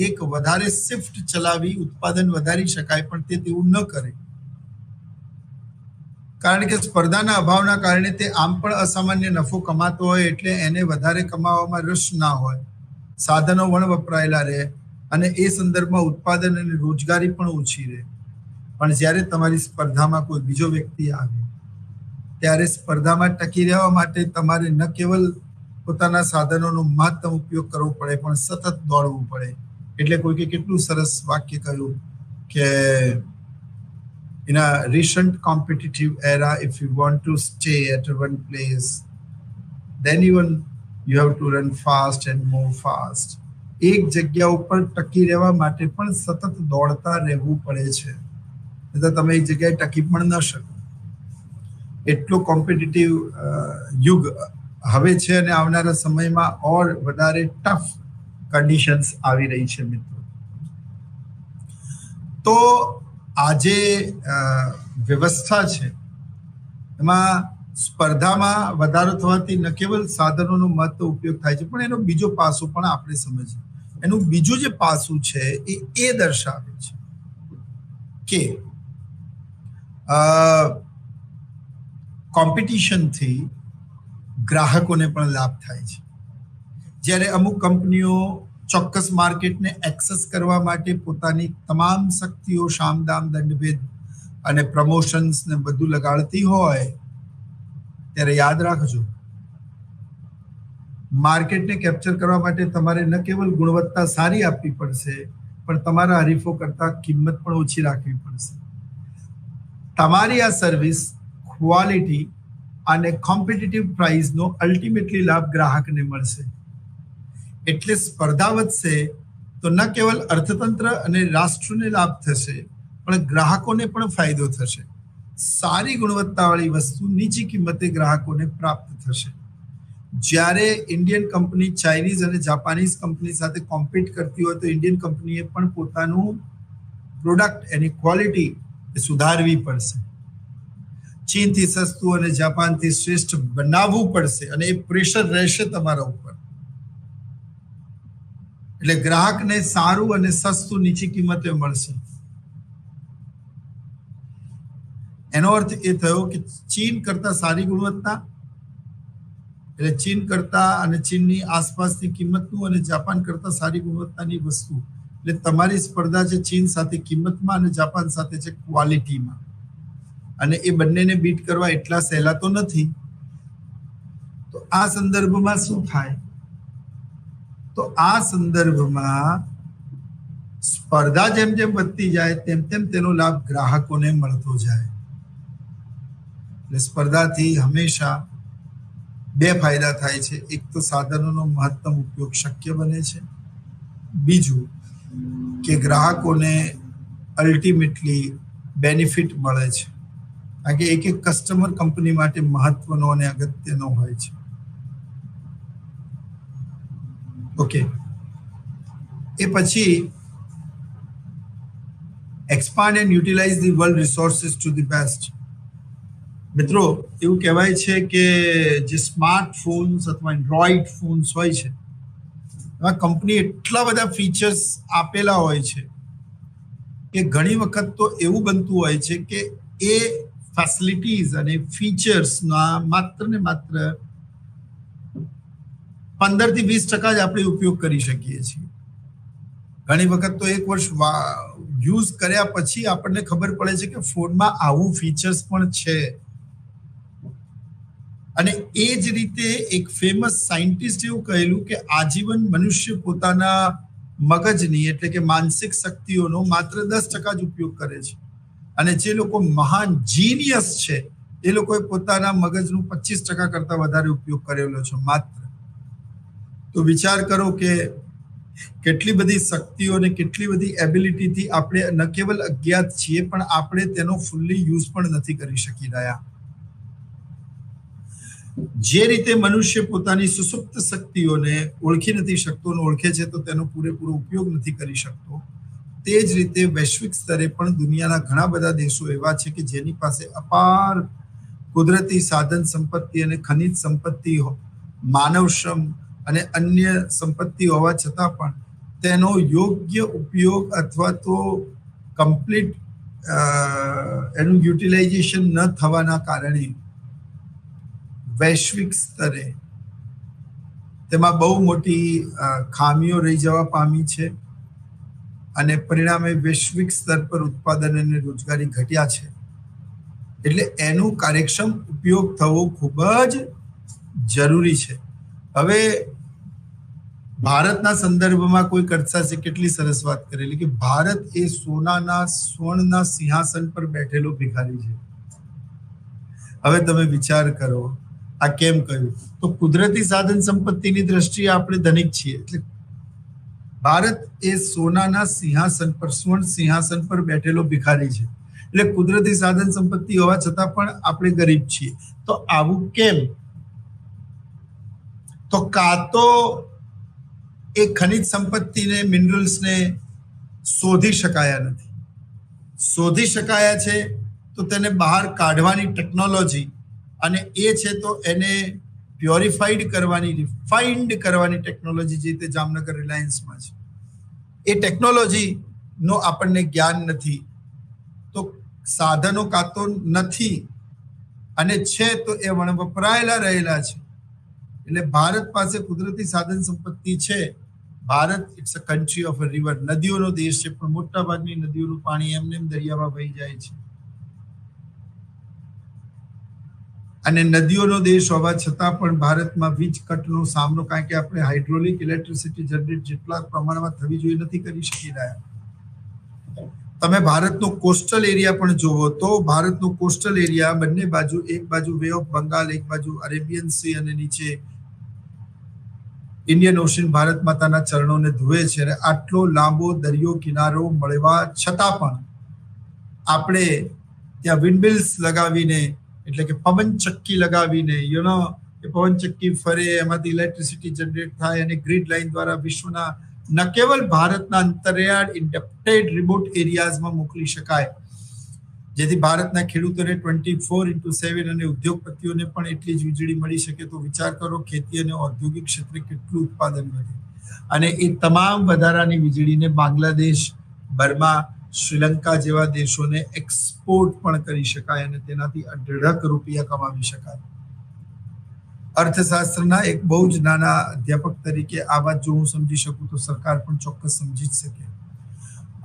એક વધારે શિફ્ટ ચલાવી ઉત્પાદન વધારી શકાય, પણ તે તેવું ન કરે. કારણ કે સ્પર્ધાના અભાવના કારણે તે આમ પણ અસામાન્ય નફો કમાતો હોય, એટલે એને વધારે કમાવામાં રસ ના હોય, સાધનો વણ વપરાયેલા રહે, અને એ સંદર્ભમાં ઉત્પાદન અને રોજગારી પણ ઓછી રહે. પણ જ્યારે તમારી સ્પર્ધામાં કોઈ બીજો વ્યક્તિ આવે ત્યારે સ્પર્ધામાં ટકી રહેવા માટે તમારે ન કેવલ પોતાના સાધનોનો મહત્તમ ઉપયોગ કરવો પડે, પણ સતત દોડવું પડે. એટલે કોઈકે કેટલું સરસ વાક્ય કહ્યું કે in a recent competitive era, if you want to stay at one place, then even you have to run fast and move fast. એક જગ્યા ઉપર ટકી રહેવા માટે પણ સતત દોડતા રહેવું પડે છે, નહીં તો તમે એક જગ્યાએ ટકી પણ ન શકો. એટલો કોમ્પિટિટિવ યુગ હવે છે, અને આવનારા સમયમાં ઓર વધારે ટફ કન્ડિશન્સ આવી રહી છે મિત્રો. તો આજે વ્યવસ્થા છે એમાં સ્પર્ધામાં વધારો થવાથી ન કેવલ સાધનોનો મહત્વ ઉપયોગ થાય છે, પણ એનો બીજો પાસું પણ આપણે સમજીએ. એનું બીજું જે પાસું છે એ દર્શાવે છે કે કોમ્પિટિશનથી ગ્રાહકોને પણ લાભ થાય છે. જ્યારે અમુક કંપનીઓ ચોક્કસ માર્કેટને એક્સેસ કરવા માટે પોતાની તમામ શક્તિઓ, શામદામ દંડભેદ અને પ્રમોશન્સ ને બધું લગાડતી હોય, ત્યારે યાદ રાખજો, માર્કેટને કેપ્ચર કરવા માટે તમારે ન કેવલ ગુણવત્તા સારી આપવી પડશે, પણ તમારા હરીફો કરતા કિંમત પણ ઓછી રાખવી પડશે. તમારી આ સર્વિસ, ક્વોલિટી અને કોમ્પિટિટિવ પ્રાઇસનો અલ્ટિમેટલી લાભ ગ્રાહકને મળશે. એટલે સ્પર્ધા વધશે તો ન કેવલ અર્થતંત્ર અને રાષ્ટ્રને લાભ થશે, પણ ગ્રાહકોને પણ ફાયદો થશે. સારી ગુણવત્તાવાળી વસ્તુ નીચી કિંમતે ગ્રાહકોને પ્રાપ્ત થશે. જ્યારે ઇન્ડિયન કંપની ચાઇનીઝ અને જાપાનીઝ કંપની સાથે કોમ્પિટ કરતી હોય, તો ઇન્ડિયન કંપનીએ પણ પોતાનું પ્રોડક્ટ, એની ક્વોલિટી સુધારવી પડશે. ચીનથી સસ્તું અને જાપાનથી શ્રેષ્ઠ બનાવવું પડશે, અને એ પ્રેશર રહેશે તમારા ઉપર. એટલે ગ્રાહકને સારું અને સસ્તું નીચી કિંમતે મળશે. એનો અર્થ એ થયો કે ચીન કરતા સારી ગુણવત્તા, એટલે ચીન કરતા અને ચીનની આસપાસની કિંમતનું, અને જાપાન કરતા સારી ગુણવત્તાની વસ્તુ. એટલે તમારી સ્પર્ધા છે ચીન સાથે કિંમતમાં અને જાપાન સાથે છે ક્વોલિટીમાં. અને એ બંનેને બીટ કરવા એટલા સહેલા તો નથી. તો આ સંદર્ભમાં શું થાય? તો આ સંદર્ભમાં સ્પર્ધા જેમ જેમ વધતી જાય તેમ તેમ તેનો લાભ ગ્રાહકોને મળતો જાય. એટલે સ્પર્ધાથી હંમેશા બે ફાયદા થાય છે. એક તો સાધનોનો મહત્તમ ઉપયોગ શક્ય બને છે, બીજું કે ગ્રાહકોને અલ્ટિમેટલી બેનિફિટ મળે છે. કારણ કે એક એક કસ્ટમર કંપની માટે મહત્વનો અને અગત્યનો હોય છે. ઓકે, એ પછી expand and utilize the world resources to the best. મિત્રો, એવું કહેવાય છે કે જે સ્માર્ટફોન્સ અથવા એન્ડ્રોઈડ ફોન્સ હોય છે, એમાં કંપની એટલા બધા ફીચર્સ આપેલા હોય છે કે ઘણી વખત તો એવું બનતું હોય છે કે એ ફેસિલિટીઝ અને ફીચર્સના માત્ર ને માત્ર 15 થી 20% જ આપણે ઉપયોગ કરી શકીએ છીએ. ઘણી વખત તો એક વર્ષ યુઝ કર્યા પછી આપણને ખબર પડે છે કે ફોનમાં આવું ફીચર્સ પણ છે. અને એ જ રીતે એક ફેમસ સાયન્ટિસ્ટ એવું કહેલું કે આજીવન મનુષ્ય પોતાના મગજની એટલે કે માનસિક શક્તિઓનો માત્ર 10% જ ઉપયોગ કરે છે, અને જે લોકો મહાન જીનિયસ છે એ લોકોએ પોતાના મગજનું 25% કરતા વધારે ઉપયોગ કરેલો છે માત્ર. તો વિચાર કરો કે કેટલી બધી શક્તિઓ અને કેટલી બધી એબિલિટીથી આપણે ન કેવલ અજ્ઞાત છીએ પણ આપણે તેનો ફૂલ્લી યુઝ પણ નથી કરી શકી રહ્યા. જે રીતે મનુષ્ય પોતાની સુસુપ્ત શક્તિઓને ઓળખી નથી શકતો અને ઓળખે છે તો તેનો પૂરેપૂરો ઉપયોગ નથી કરી શકતો, તે જ રીતે વૈશ્વિક સ્તરે પણ દુનિયાના ઘણા બધા દેશો એવા છે કે જેની પાસે અપાર કુદરતી સાધન સંપત્તિ અને ખનિજ સંપત્તિ, માનવ શ્રમ અને અન્ય સંપત્તિ હોવા છતાં પણ તેનો યોગ્ય ઉપયોગ અથવા તો કમ્પ્લીટ એનું યુટિલાઇઝેશન ન થવાના કારણે વૈશ્વિક સ્તરે તેમાં બહુ મોટી ખામીઓ રહી જવા પામી છે, અને પરિણામે વૈશ્વિક સ્તર પર ઉત્પાદન અને રોજગારી ઘટ્યા છે. એટલે એનું કાર્યક્ષમ ઉપયોગ થવો ખૂબ જ જરૂરી છે. હવે ભારતના સંદર્ભમાં કોઈ કરશે કેટલી સરસ વાત કરેલી કે ભારત એ સ્વર્ણના સિંહાસન પર બેઠેલો ભિખારી છે. હવે તમે વિચાર કરો આ કેમ કહ્યું? તો કુદરતી સાધન સંપત્તિની દ્રષ્ટિએ આપણે ધનિક છીએ, એટલે ભારત એ સોનાના સિંહાસન પર, સ્વર્ણ સિંહાસન પર બેઠેલો ભિખારી છે. એટલે કુદરતી સાધન સંપત્તિ હોવા છતાં પણ આપણે ગરીબ છીએ. તો આવું કેમ? તો કાં તો એ ખનિજ સંપત્તિને, મિનરલ્સને શોધી શકાયા નથી. શોધી શકાયા છે તો તેને બહાર કાઢવાની ટેકનોલોજી, અને એ છે તો એને પ્યોરિફાઈડ કરવાની, રિફાઇન્ડ કરવાની ટેકનોલોજી જે તે જામનગર રિલાયન્સમાં છે, એ ટેકનોલોજીનો આપણને જ્ઞાન નથી. તો સાધનો કાં તો નથી અને છે તો એ વપરાયેલા રહેલા છે. એટલે ભારત પાસે કુદરતી સાધન સંપત્તિ છે. Bharat it's a country of a river, નદીઓનો દેશ છે, પણ મોટા ભાગની નદીઓનું પાણી એમને એમ દરિયામાં વહી જાય છે. અને નદીઓનો દેશ હોવા છતાં પણ ભારતમાં વીજ કટનો સામનો, કારણ કે આપણે હાઇડ્રોલિક ઇલેક્ટ્રિસિટી જનરેટ જેટલા પ્રમાણમાં થવી જોઈએ નથી કરી શકી રહ્યા. તમે ભારતનો કોસ્ટલ એરિયા પણ જોવો તો ભારતનો કોસ્ટલ એરિયા બંને બાજુ, એક બાજુ વે ઓફ બંગાળ, એક બાજુ અરેબિયન સી અને નીચે ઇન્ડિયન ઓશન ભારત માતાના ચરણોને ધુએ છે. અને આટલો લાંબો દરિયો કિનારો મળવા છતાં પણ આપણે ત્યાં વિન્ડમિલ્સ લગાવીને, એટલે કે પવન ચક્કી લગાવીને, એ પવન ચક્કી ફરે, એમાંથી ઇલેક્ટ્રિસિટી જનરેટ થાય અને ગ્રીડ લાઇન દ્વારા વિશ્વના ન કેવલ ભારતના અંતરિયાળ ઇન્ડપ્ટેડ રિમોટ એરિયાઝમાં મોકલી શકાય, જેથી ભારતના ખેડૂતોને 24/7 અને ઉદ્યોગપતિઓને પણ એટલી જ વીજળી મળી શકે. તો વિચાર કરો ખેતી અને ઔદ્યોગિક ક્ષેત્રે કેટલું ઉત્પાદન વધે. અને એ તમામ વધારાની વીજળીને બાંગ્લાદેશ, બર્મા, શ્રીલંકા જેવા દેશોને એક્સપોર્ટ પણ કરી શકાય અને તેનાથી અઢળક રૂપિયા કમાવી શકાય. અર્થશાસ્ત્રના એક બહુ જ નાના અધ્યાપક તરીકે આ વાત જો હું સમજી શકું તો સરકાર પણ ચોક્કસ સમજી જ શકે.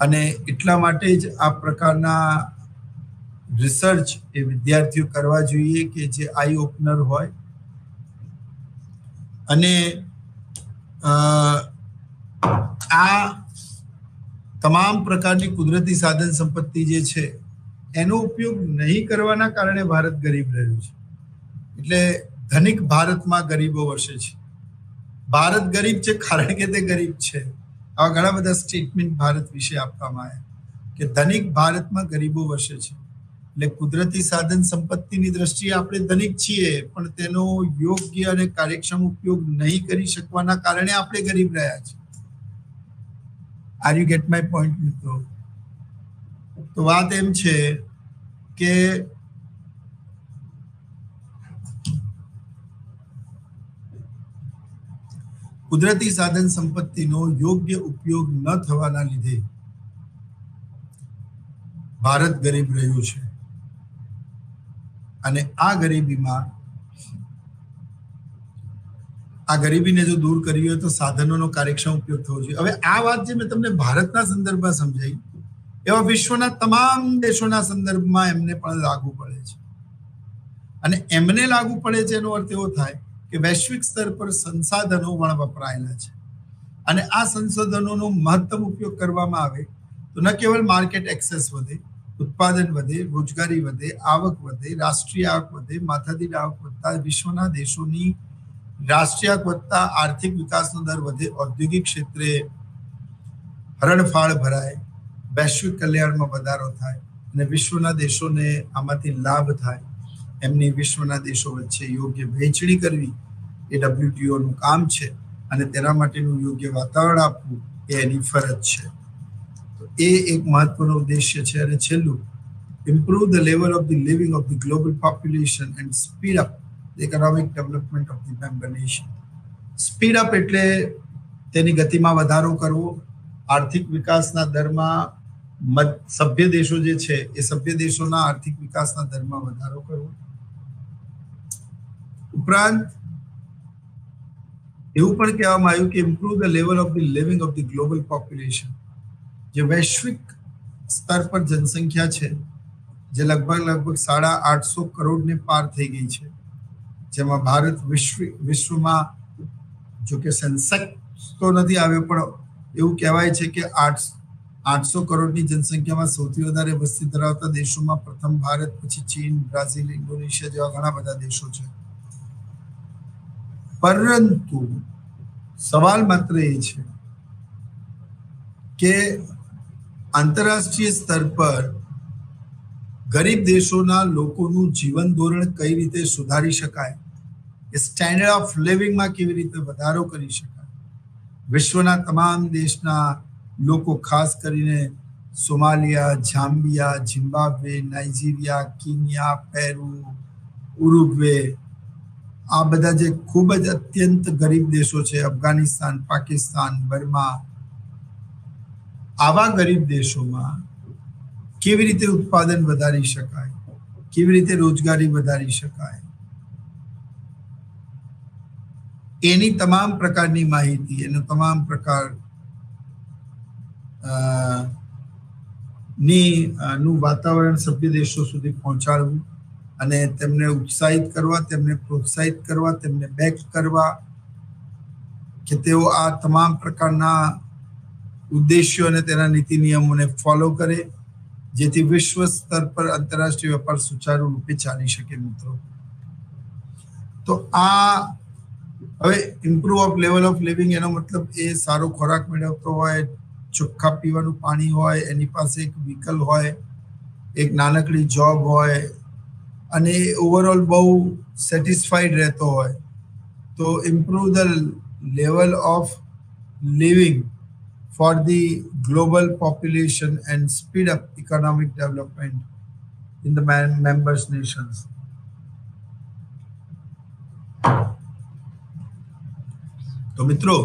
અને એટલા માટે જ આ પ્રકારના રિસર્ચ એ વિદ્યાર્થીઓ કરવા જોઈએ કે જે આઈ ઓપનર હોય. અને આ તમામ પ્રકારની કુદરતી સાધન સંપત્તિ જે છે એનો ઉપયોગ નહીં કરવાના કારણે ભારત ગરીબ રહ્યું છે. એટલે ધનિક ભારતમાં ગરીબો વસે છે. ભારત ગરીબ છે કારણ કે તે ગરીબ છે. આવા ઘણા બધા સ્ટેટમેન્ટ ભારત વિશે આપવામાં આવ્યા કે ધનિક ભારતમાં ગરીબો વસે છે. એટલે કુદરતી સાધન સંપત્તિની દ્રષ્ટિએ આપણે ધનિક છીએ, પણ તેનો યોગ્ય અને કાર્યક્ષમ ઉપયોગ નહીં કરી શકવાના કારણે આપણે ગરીબ રહ્યા છીએ. Are you get my point મિત્રો? તો વાત એમ છે કે કુદરતી સાધન સંપત્તિનો યોગ્ય ઉપયોગ ન થવાના લીધે ભારત ગરીબ રહ્યું છે. અને આ ગરીબીમાં આ ગરીબીને જો દૂર કરવી હોય તો સાધનોનો કાર્યક્ષમ ઉપયોગ થવો જોઈએ. હવે આ વાત જે મેં તમને ભારતના સંદર્ભમાં સમજાવી, એવા વિશ્વના તમામ દેશોના સંદર્ભમાં એમને પણ લાગુ પડે છે. અને એમને લાગુ પડે છે એનો અર્થ એવો થાય કે વૈશ્વિક સ્તર પર સંસાધનો પણ વપરાયેલા છે, અને આ સંસાધનોનો મહત્તમ ઉપયોગ કરવામાં આવે તો ન કેવળ માર્કેટ એક્સેસ વધે, ઉત્પાદન વધે, રોજગારી વધે, આવક વધે, રાષ્ટ્રીય આવક વધે, માથાદીઠ આવક વધતા વિશ્વના દેશોની રાષ્ટ્રીય આવક વધતા આર્થિક વિકાસનો દર વધે, ઔદ્યોગિક ક્ષેત્રે હરણફાળ ભરાય, વૈશ્વિક કલ્યાણમાં વધારો થાય અને વિશ્વના દેશોને આમાંથી લાભ થાય. એમની વિશ્વના દેશો વચ્ચે યોગ્ય વહેંચણી કરવી એ WTOનું કામ છે, અને તેના માટેનું યોગ્ય વાતાવરણ આપવું એ એની ફરજ છે. તો એ એક મહત્વનો ઉદ્દેશ્ય છે. અને છેલ્લું, improve the level of the living of the global population and speed up the economic development of the member nation. Speed up એટલે તેની ગતિમાં વધારો કરવો, આર્થિક વિકાસના દરમાં સભ્ય દેશો જે છે એ સભ્ય દેશોના આર્થિક વિકાસના દરમાં વધારો કરવો. ઉપરાંત એવું પણ કહેવામાં આવ્યું કે improve the level of the living of the global population. જે વૈશ્વિક સ્તર પર જનસંખ્યા છે, જે લગભગ 850 કરોડને પાર થઈ ગઈ છે, જેમાં ભારત વિશ્વમાં જો કે સેન્સેક્સ તો નથી આવ્યો, પણ એવું કહેવાય છે કે 800 કરોડની જનસંખ્યામાં સૌથી વધારે વસ્તી ધરાવતા દેશોમાં પ્રથમ ભારત, પછી ચીન, બ્રાઝિલ, ઇન્ડોનેશિયા જેવા ઘણા બધા દેશો છે. પરંતુ સવાલ માત્ર એ છે કે આંતરરાષ્ટ્રીય સ્તર પર ગરીબ દેશોના લોકોનું જીવન ધોરણ કઈ રીતે સુધારી શકાય, એ સ્ટેન્ડર્ડ ઓફ લિવિંગમાં કેવી રીતે વધારો કરી શકાય. વિશ્વના તમામ દેશના લોકો, ખાસ કરીને Somalia, Zambia, Zimbabwe, Nigeria, Kenya, Peru, Uruguay, આ બધા જે ખૂબ જ અત્યંત ગરીબ દેશો છે, અફઘાનિસ્તાન, પાકિસ્તાન, બર્મા, આવા ગરીબ દેશોમાં કેવી રીતે ઉત્પાદન વધારી શકાય, કેવી રીતે રોજગારી વધારી શકાય, એની તમામ પ્રકારની માહિતી, એનો તમામ પ્રકાર નું વાતાવરણ સભ્ય દેશો સુધી પહોંચાડવું અને તેમને ઉત્સાહિત કરવા, તેમને પ્રોત્સાહિત કરવા, તેમને બેક કરવા કે તેઓ આ તમામ પ્રકારના ઉદ્દેશ્યો અને તેના નીતિ નિયમોને ફોલો કરે, જેથી વિશ્વ સ્તર પર આંતરરાષ્ટ્રીય વેપાર સુચારુ રૂપે ચાલી શકે. મિત્રો, તો આ હવે improve of level of living એનો મતલબ એ સારો ખોરાક મેળવતો હોય, ચોખ્ખા પીવાનું પાણી હોય, એની પાસે એક વ્હીકલ હોય, એક નાનકડી જોબ હોય અને ઓવરઓલ બહુ સેટિસ્ફાઈડ રહેતો હોય, તો improve the level of living for the global population and speed up economic development in the members nations. તો મિત્રો,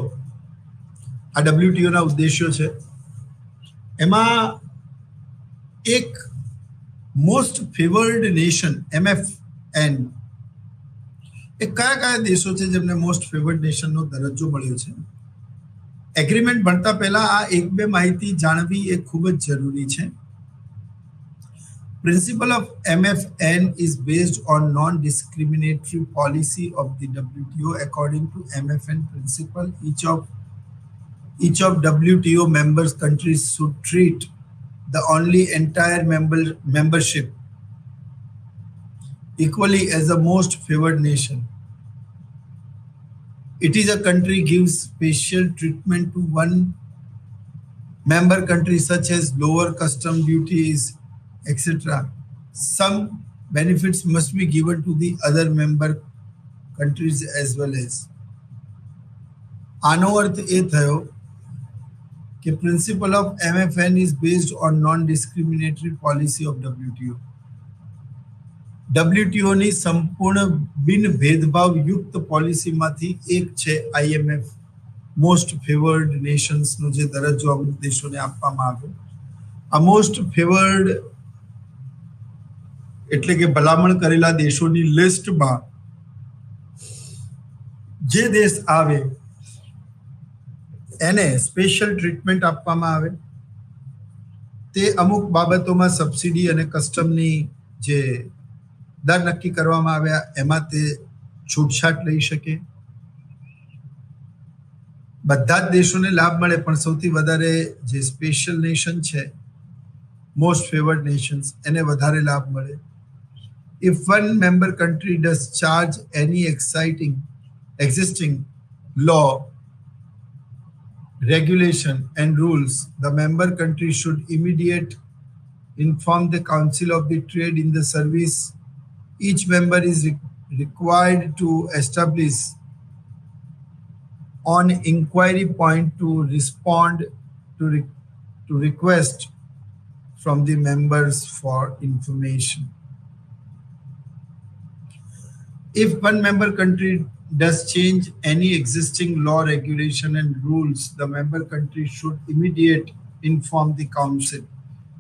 આ WTO ના ઉદ્દેશ્યો છે. એમાં એક મોસ્ટ ફેવર્ડ નેશન MFN, એ કયા દેશો છે જેમને મોસ્ટ ફેવર્ડ નેશનનો દરજ્જો મળ્યો છે? એગ્રીમેન્ટ ભણતા પહેલા આ એક બે માહિતી જાણવી એ ખૂબ જ જરૂરી છે. Principle of MFN is based on non-discriminatory policy of the WTO. According to MFN principle, each of WTO members countries should treat the only entire membership equally as the most favored nation. It is a country gives special treatment to one member country such as lower custom duties, etc. Some benefits must be given to the other member countries as well as. આનો અર્થ એ થયો કે principal of MFN is based on non-discriminatory policy of WTO. WTOની સંપૂર્ણ બિન ભેદભાવ યુક્ત પોલિસીમાંથી એક છે IMF most favoured નેશન્સનો જે દરજ્જો આ દેશોને આપવામાં આવ્યો. આ મોસ્ટ ફેવર્ડ એટલે કે ભલામણ કરેલા દેશોની લિસ્ટમાં જે દેશ આવે એને સ્પેશિયલ ટ્રીટમેન્ટ આપવામાં આવે. તે અમુક બાબતોમાં સબસિડી અને કસ્ટમની જે દર નક્કી કરવામાં આવ્યા એમાં તે છૂટછાટ લઈ શકે. બધા જ દેશોને લાભ મળે, પણ સૌથી વધારે જે સ્પેશિયલ નેશન છે, મોસ્ટ ફેવર્ડ નેશન્સ, એને વધારે લાભ મળે. If one member country does charge any existing law, regulation and rules, the member country should immediately inform the Council of the Trade in the Service. Each member is required to establish on inquiry point to respond to request from the members for information. If one member country does change any existing law, regulation and rules, the member country should immediately inform the council.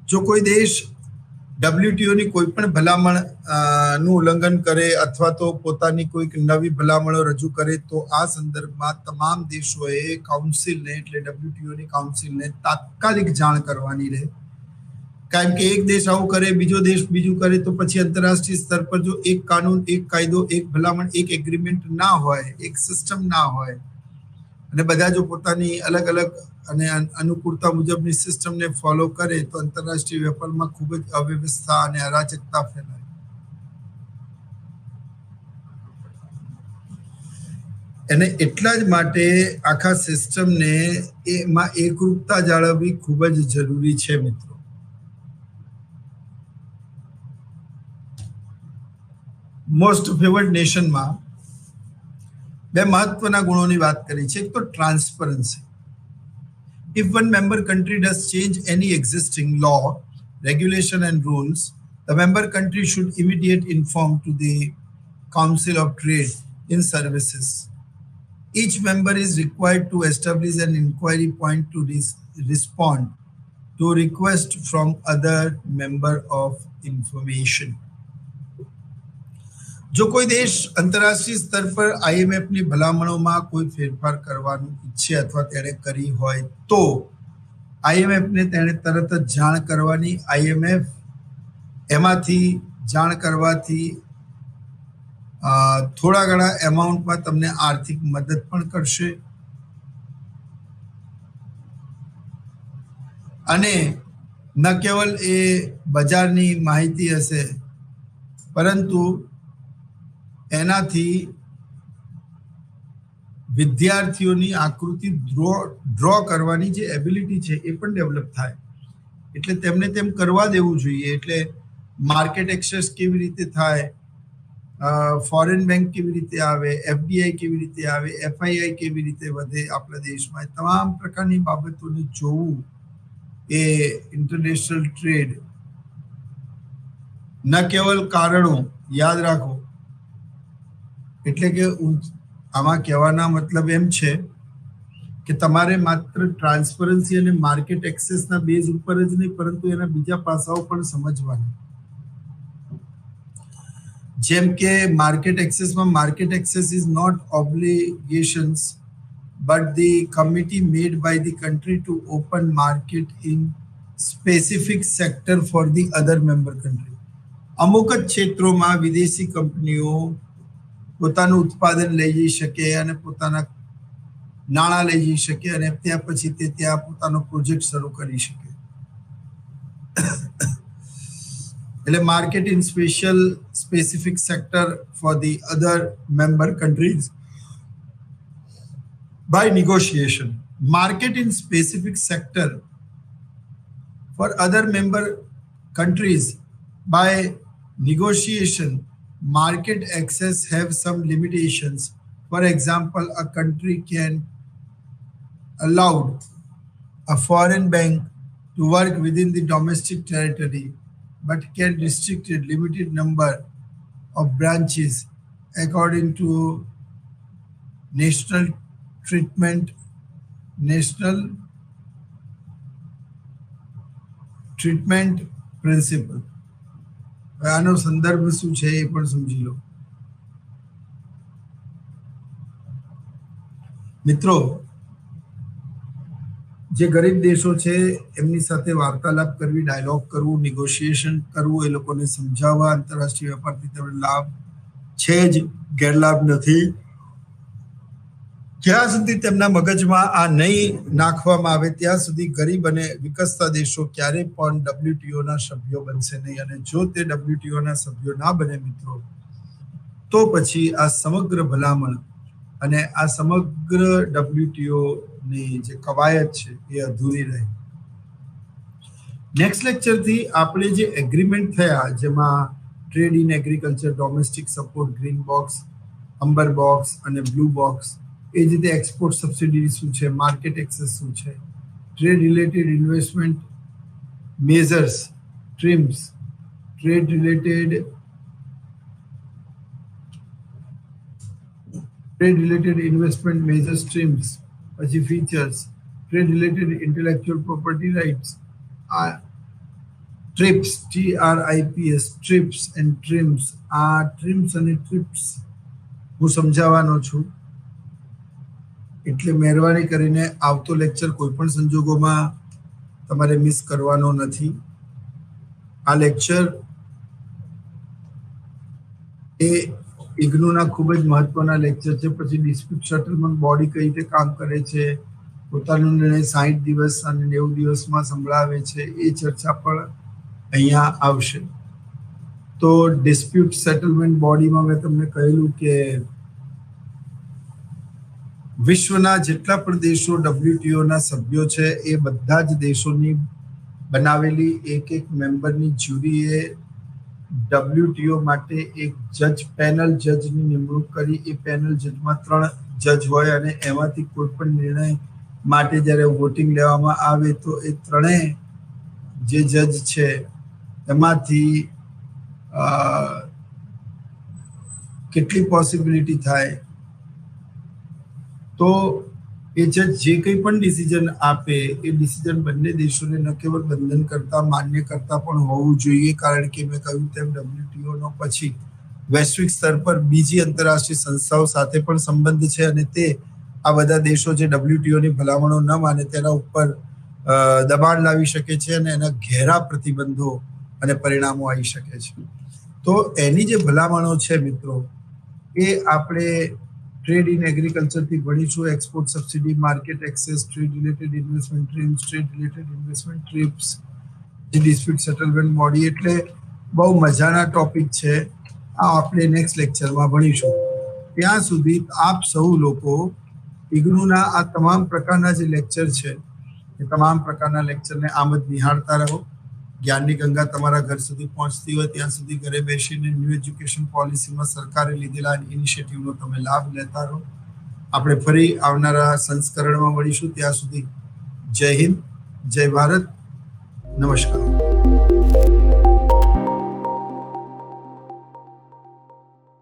જો કોઈ દેશ WTO ની કોઈ પણ ભલામણ નું ઉલ્લંઘન કરે અથવા તો પોતાની કોઈક નવી ભલામણો રજૂ કરે તો આ સંદર્ભમાં તમામ દેશોએ કાઉન્સિલને એટલે WTO ની કાઉન્સિલને તાત્કાલિક જાણ કરવાની રહે. કારણ કે એક દેશ આવું કરે, બીજો દેશ બીજું કરે, તો પછી આંતરરાષ્ટ્રીય સ્તર પર જો એક કાનૂન, એક કાયદો, એક ભલામણ, એક એગ્રીમેન્ટ ના હોય, એક સિસ્ટમ ના હોય અને બધા જો પોતાની અલગ અલગ અને અનુકૂળતા મુજબની સિસ્ટમને ફોલો કરે તો આંતરરાષ્ટ્રીય વેપારમાં ખૂબ જ અવ્યવસ્થા અને અરાજકતા ફેલાય. અને એટલા જ માટે આખા સિસ્ટમને એમાં એકરૂપતા જાળવવી ખૂબ જ જરૂરી છે મિત્રો. મોસ્ટ ફેવર્ડ નેશનમાં બે મહત્વના ગુણોની વાત કરી છે. એક તો transparency. If one member country does change any existing law, regulation and rules, the member country should immediately inform to the Council of Trade in Services. Each member is required to establish an inquiry point to respond to request from other member of information. જો કોઈ દેશ આંતરરાષ્ટ્રીય સ્તર પર IMF ની ભલામણોમાં કોઈ ફેરફાર કરવાનું ઈચ્છે અથવા તેણે કરી હોય તો IMF ને તેણે તરત જ જાણ કરવાની. IMF એમાંથી જાણ કરવાથી થોડા ઘણા એમાઉન્ટમાં તમને આર્થિક મદદ પણ કરશે અને ન કેવલ એ બજારની માહિતી હશે પરંતુ એનાથી વિદ્યાર્થીઓની આકૃતિ ડ્રો કરવાની જે એબિલિટી છે એ પણ ડેવલપ થાય. એટલે તેમને તેમ કરવા દેવું જોઈએ. એટલે માર્કેટ એક્સેસ કેવી રીતે થાય, ફોરેન બેંક કેવી રીતે આવે, FDI કેવી રીતે આવે, FII કેવી રીતે વધે આપણા દેશમાં, તમામ પ્રકારની બાબતોને જોવું એ ઇન્ટરનેશનલ ટ્રેડ ન કેવલ કારણો યાદ રાખો. એટલે કે આમાં કહેવાના મતલબ એમ છે કે તમારે માત્ર ટ્રાન્સપરન્સી અને માર્કેટ એક્સેસના બેઝ ઉપર જ નહીં પરંતુ એના બીજા પાસાઓ પણ સમજવાના. જેમ કે માર્કેટ એક્સેસમાં market access is not obligations but the committee made by the country to open market in specific sector for the other member country. અમુક જ ક્ષેત્રોમાં વિદેશી કંપનીઓ પોતાનું ઉત્પાદન લઈ જઈ શકે અને પોતાના નાણાં લઈ જઈ શકે અને ત્યાં પછી તે ત્યાં પોતાનો પ્રોજેક્ટ શરૂ કરી શકે. એટલે market in specific sector for the other member countries by negotiation. Market in specific sector for other member countries by negotiation. Market access have some limitations. For example, a country can allow a foreign bank to work within the domestic territory but can restrict a limited number of branches according to national treatment principle. આનો સંદર્ભ શું છે એ પણ સમજી લો. મિત્રો, જે ગરીબ દેશો છે એમની સાથે વાર્તાલાપ કરવી, ડાયલોગ કરવું, નિગોશિએશન કરવું, એ લોકોને સમજાવવા આંતરરાષ્ટ્રીય વેપારથી તેમને લાભ છે જ, ગેરલાભ નથી. જ્યાં સુધી તેમના મગજમાં આ નહીં નાખવામાં આવે ત્યાં સુધી ગરીબ અને વિકસતા દેશો ક્યારે પણ WTOના સભ્યો બનશે નહીં. અને જો તે WTOના સભ્યો ના બને મિત્રો, તો પછી આ સમગ્ર ભલામણ અને આ સમગ્ર WTOની જે કવાયત છે એ અધૂરી રહે. નેક્સ્ટ લેક્ચરથી આપણે જે એગ્રીમેન્ટ થયા, જેમાં trade in agriculture, domestic support, green box, amber box અને બ્લુ બોક્સ, એ જ રીતે એક્સપોર્ટ સબસિડી શું છે, માર્કેટ એક્સેસ શું છે, trade related investment measures, TRIMs, trade related investment measure TRIMs, પછી features, trade related intellectual property rights, આ TRIPS, TRIPS, TRIPS and TRIMs. આ ટ્રીમ્સ અને ટ્રિપ્સ હું સમજાવવાનો છું, એટલે મહેરબાની કરીને આવતો લેક્ચર કોઈ પણ સંજોગોમાં તમારે મિસ કરવાનો નથી. આ લેક્ચર એ ઇગ્નુના ખૂબ જ મહત્વના લેક્ચર છે. પછી ડિસ્પ્યુટ સેટલમેન્ટ બોડી કઈ રીતે કામ કરે છે, પોતાનો નિર્ણય 60 દિવસ અને 90 દિવસમાં સંભળાવે છે, એ ચર્ચા પણ અહીંયા આવશે. તો ડિસ્પ્યુટ સેટલમેન્ટ બોડીમાં મેં તમને કહેલું કે વિશ્વના જેટલા પણ દેશો WTOના સભ્યો છે એ બધા જ દેશોની બનાવેલી એક મેમ્બરની જ્યુરીએ WTO માટે એક જજ પેનલ જજની નિમણૂક કરી. એ પેનલ જજમાં 3 જજ હોય અને એમાંથી કોઈ પણ નિર્ણય માટે જ્યારે વોટિંગ લેવામાં આવે તો એ ત્રણેય જે જજ છે એમાંથી કેટલી પોસિબિલિટી થાય, તો એ જજ જે કંઈ પણ ડિસિઝન આપે એ ડિસિઝન બંને દેશોને ન કેવળ બંધન કરતા, માન્ય કરતા પણ હોવું જોઈએ. કારણ કે મેં કહ્યું તેમ WTOનો પછી વૈશ્વિક સ્તર પર બીજી આંતરરાષ્ટ્રીય સંસ્થાઓ સાથે પણ સંબંધ છે અને તે આ બધા દેશો જે WTOની ભલામણો ન માને તેના ઉપર દબાણ લાવી શકે છે અને એના ઘેરા પ્રતિબંધો અને પરિણામો આવી શકે છે. તો એની જે ભલામણો છે મિત્રો, એ આપણે ટ્રેડ ઇન એગ્રીકલ્ચરથી ભણીશું. Export subsidy, market access, trade related investment TRIMs, trade related investment TRIPS, dispute settlement body. એટલે બહુ મજાના ટોપિક છે. આ આપણે નેક્સ્ટ લેક્ચરમાં ભણીશું. ત્યાં સુધી આપ સૌ લોકો ઇગ્નુના આ તમામ પ્રકારના જે લેક્ચર છે એ તમામ પ્રકારના લેક્ચરને આમ જ નિહાળતા રહો. જ્ઞાનની ગંગા તમારા ઘર સુધી પહોંચતી હોય ત્યાં સુધી ઘરે બેસીને ન્યૂ એજ્યુકેશન પોલિસીમાં સરકારે લીધેલા ઇનિશિયેટિવનો તમે લાભ લેતા રહો. આપણે ફરી આવનારા સંસ્કરણમાં મળીશું. ત્યાં સુધી જય હિન્દ, જય ભારત, નમસ્કાર.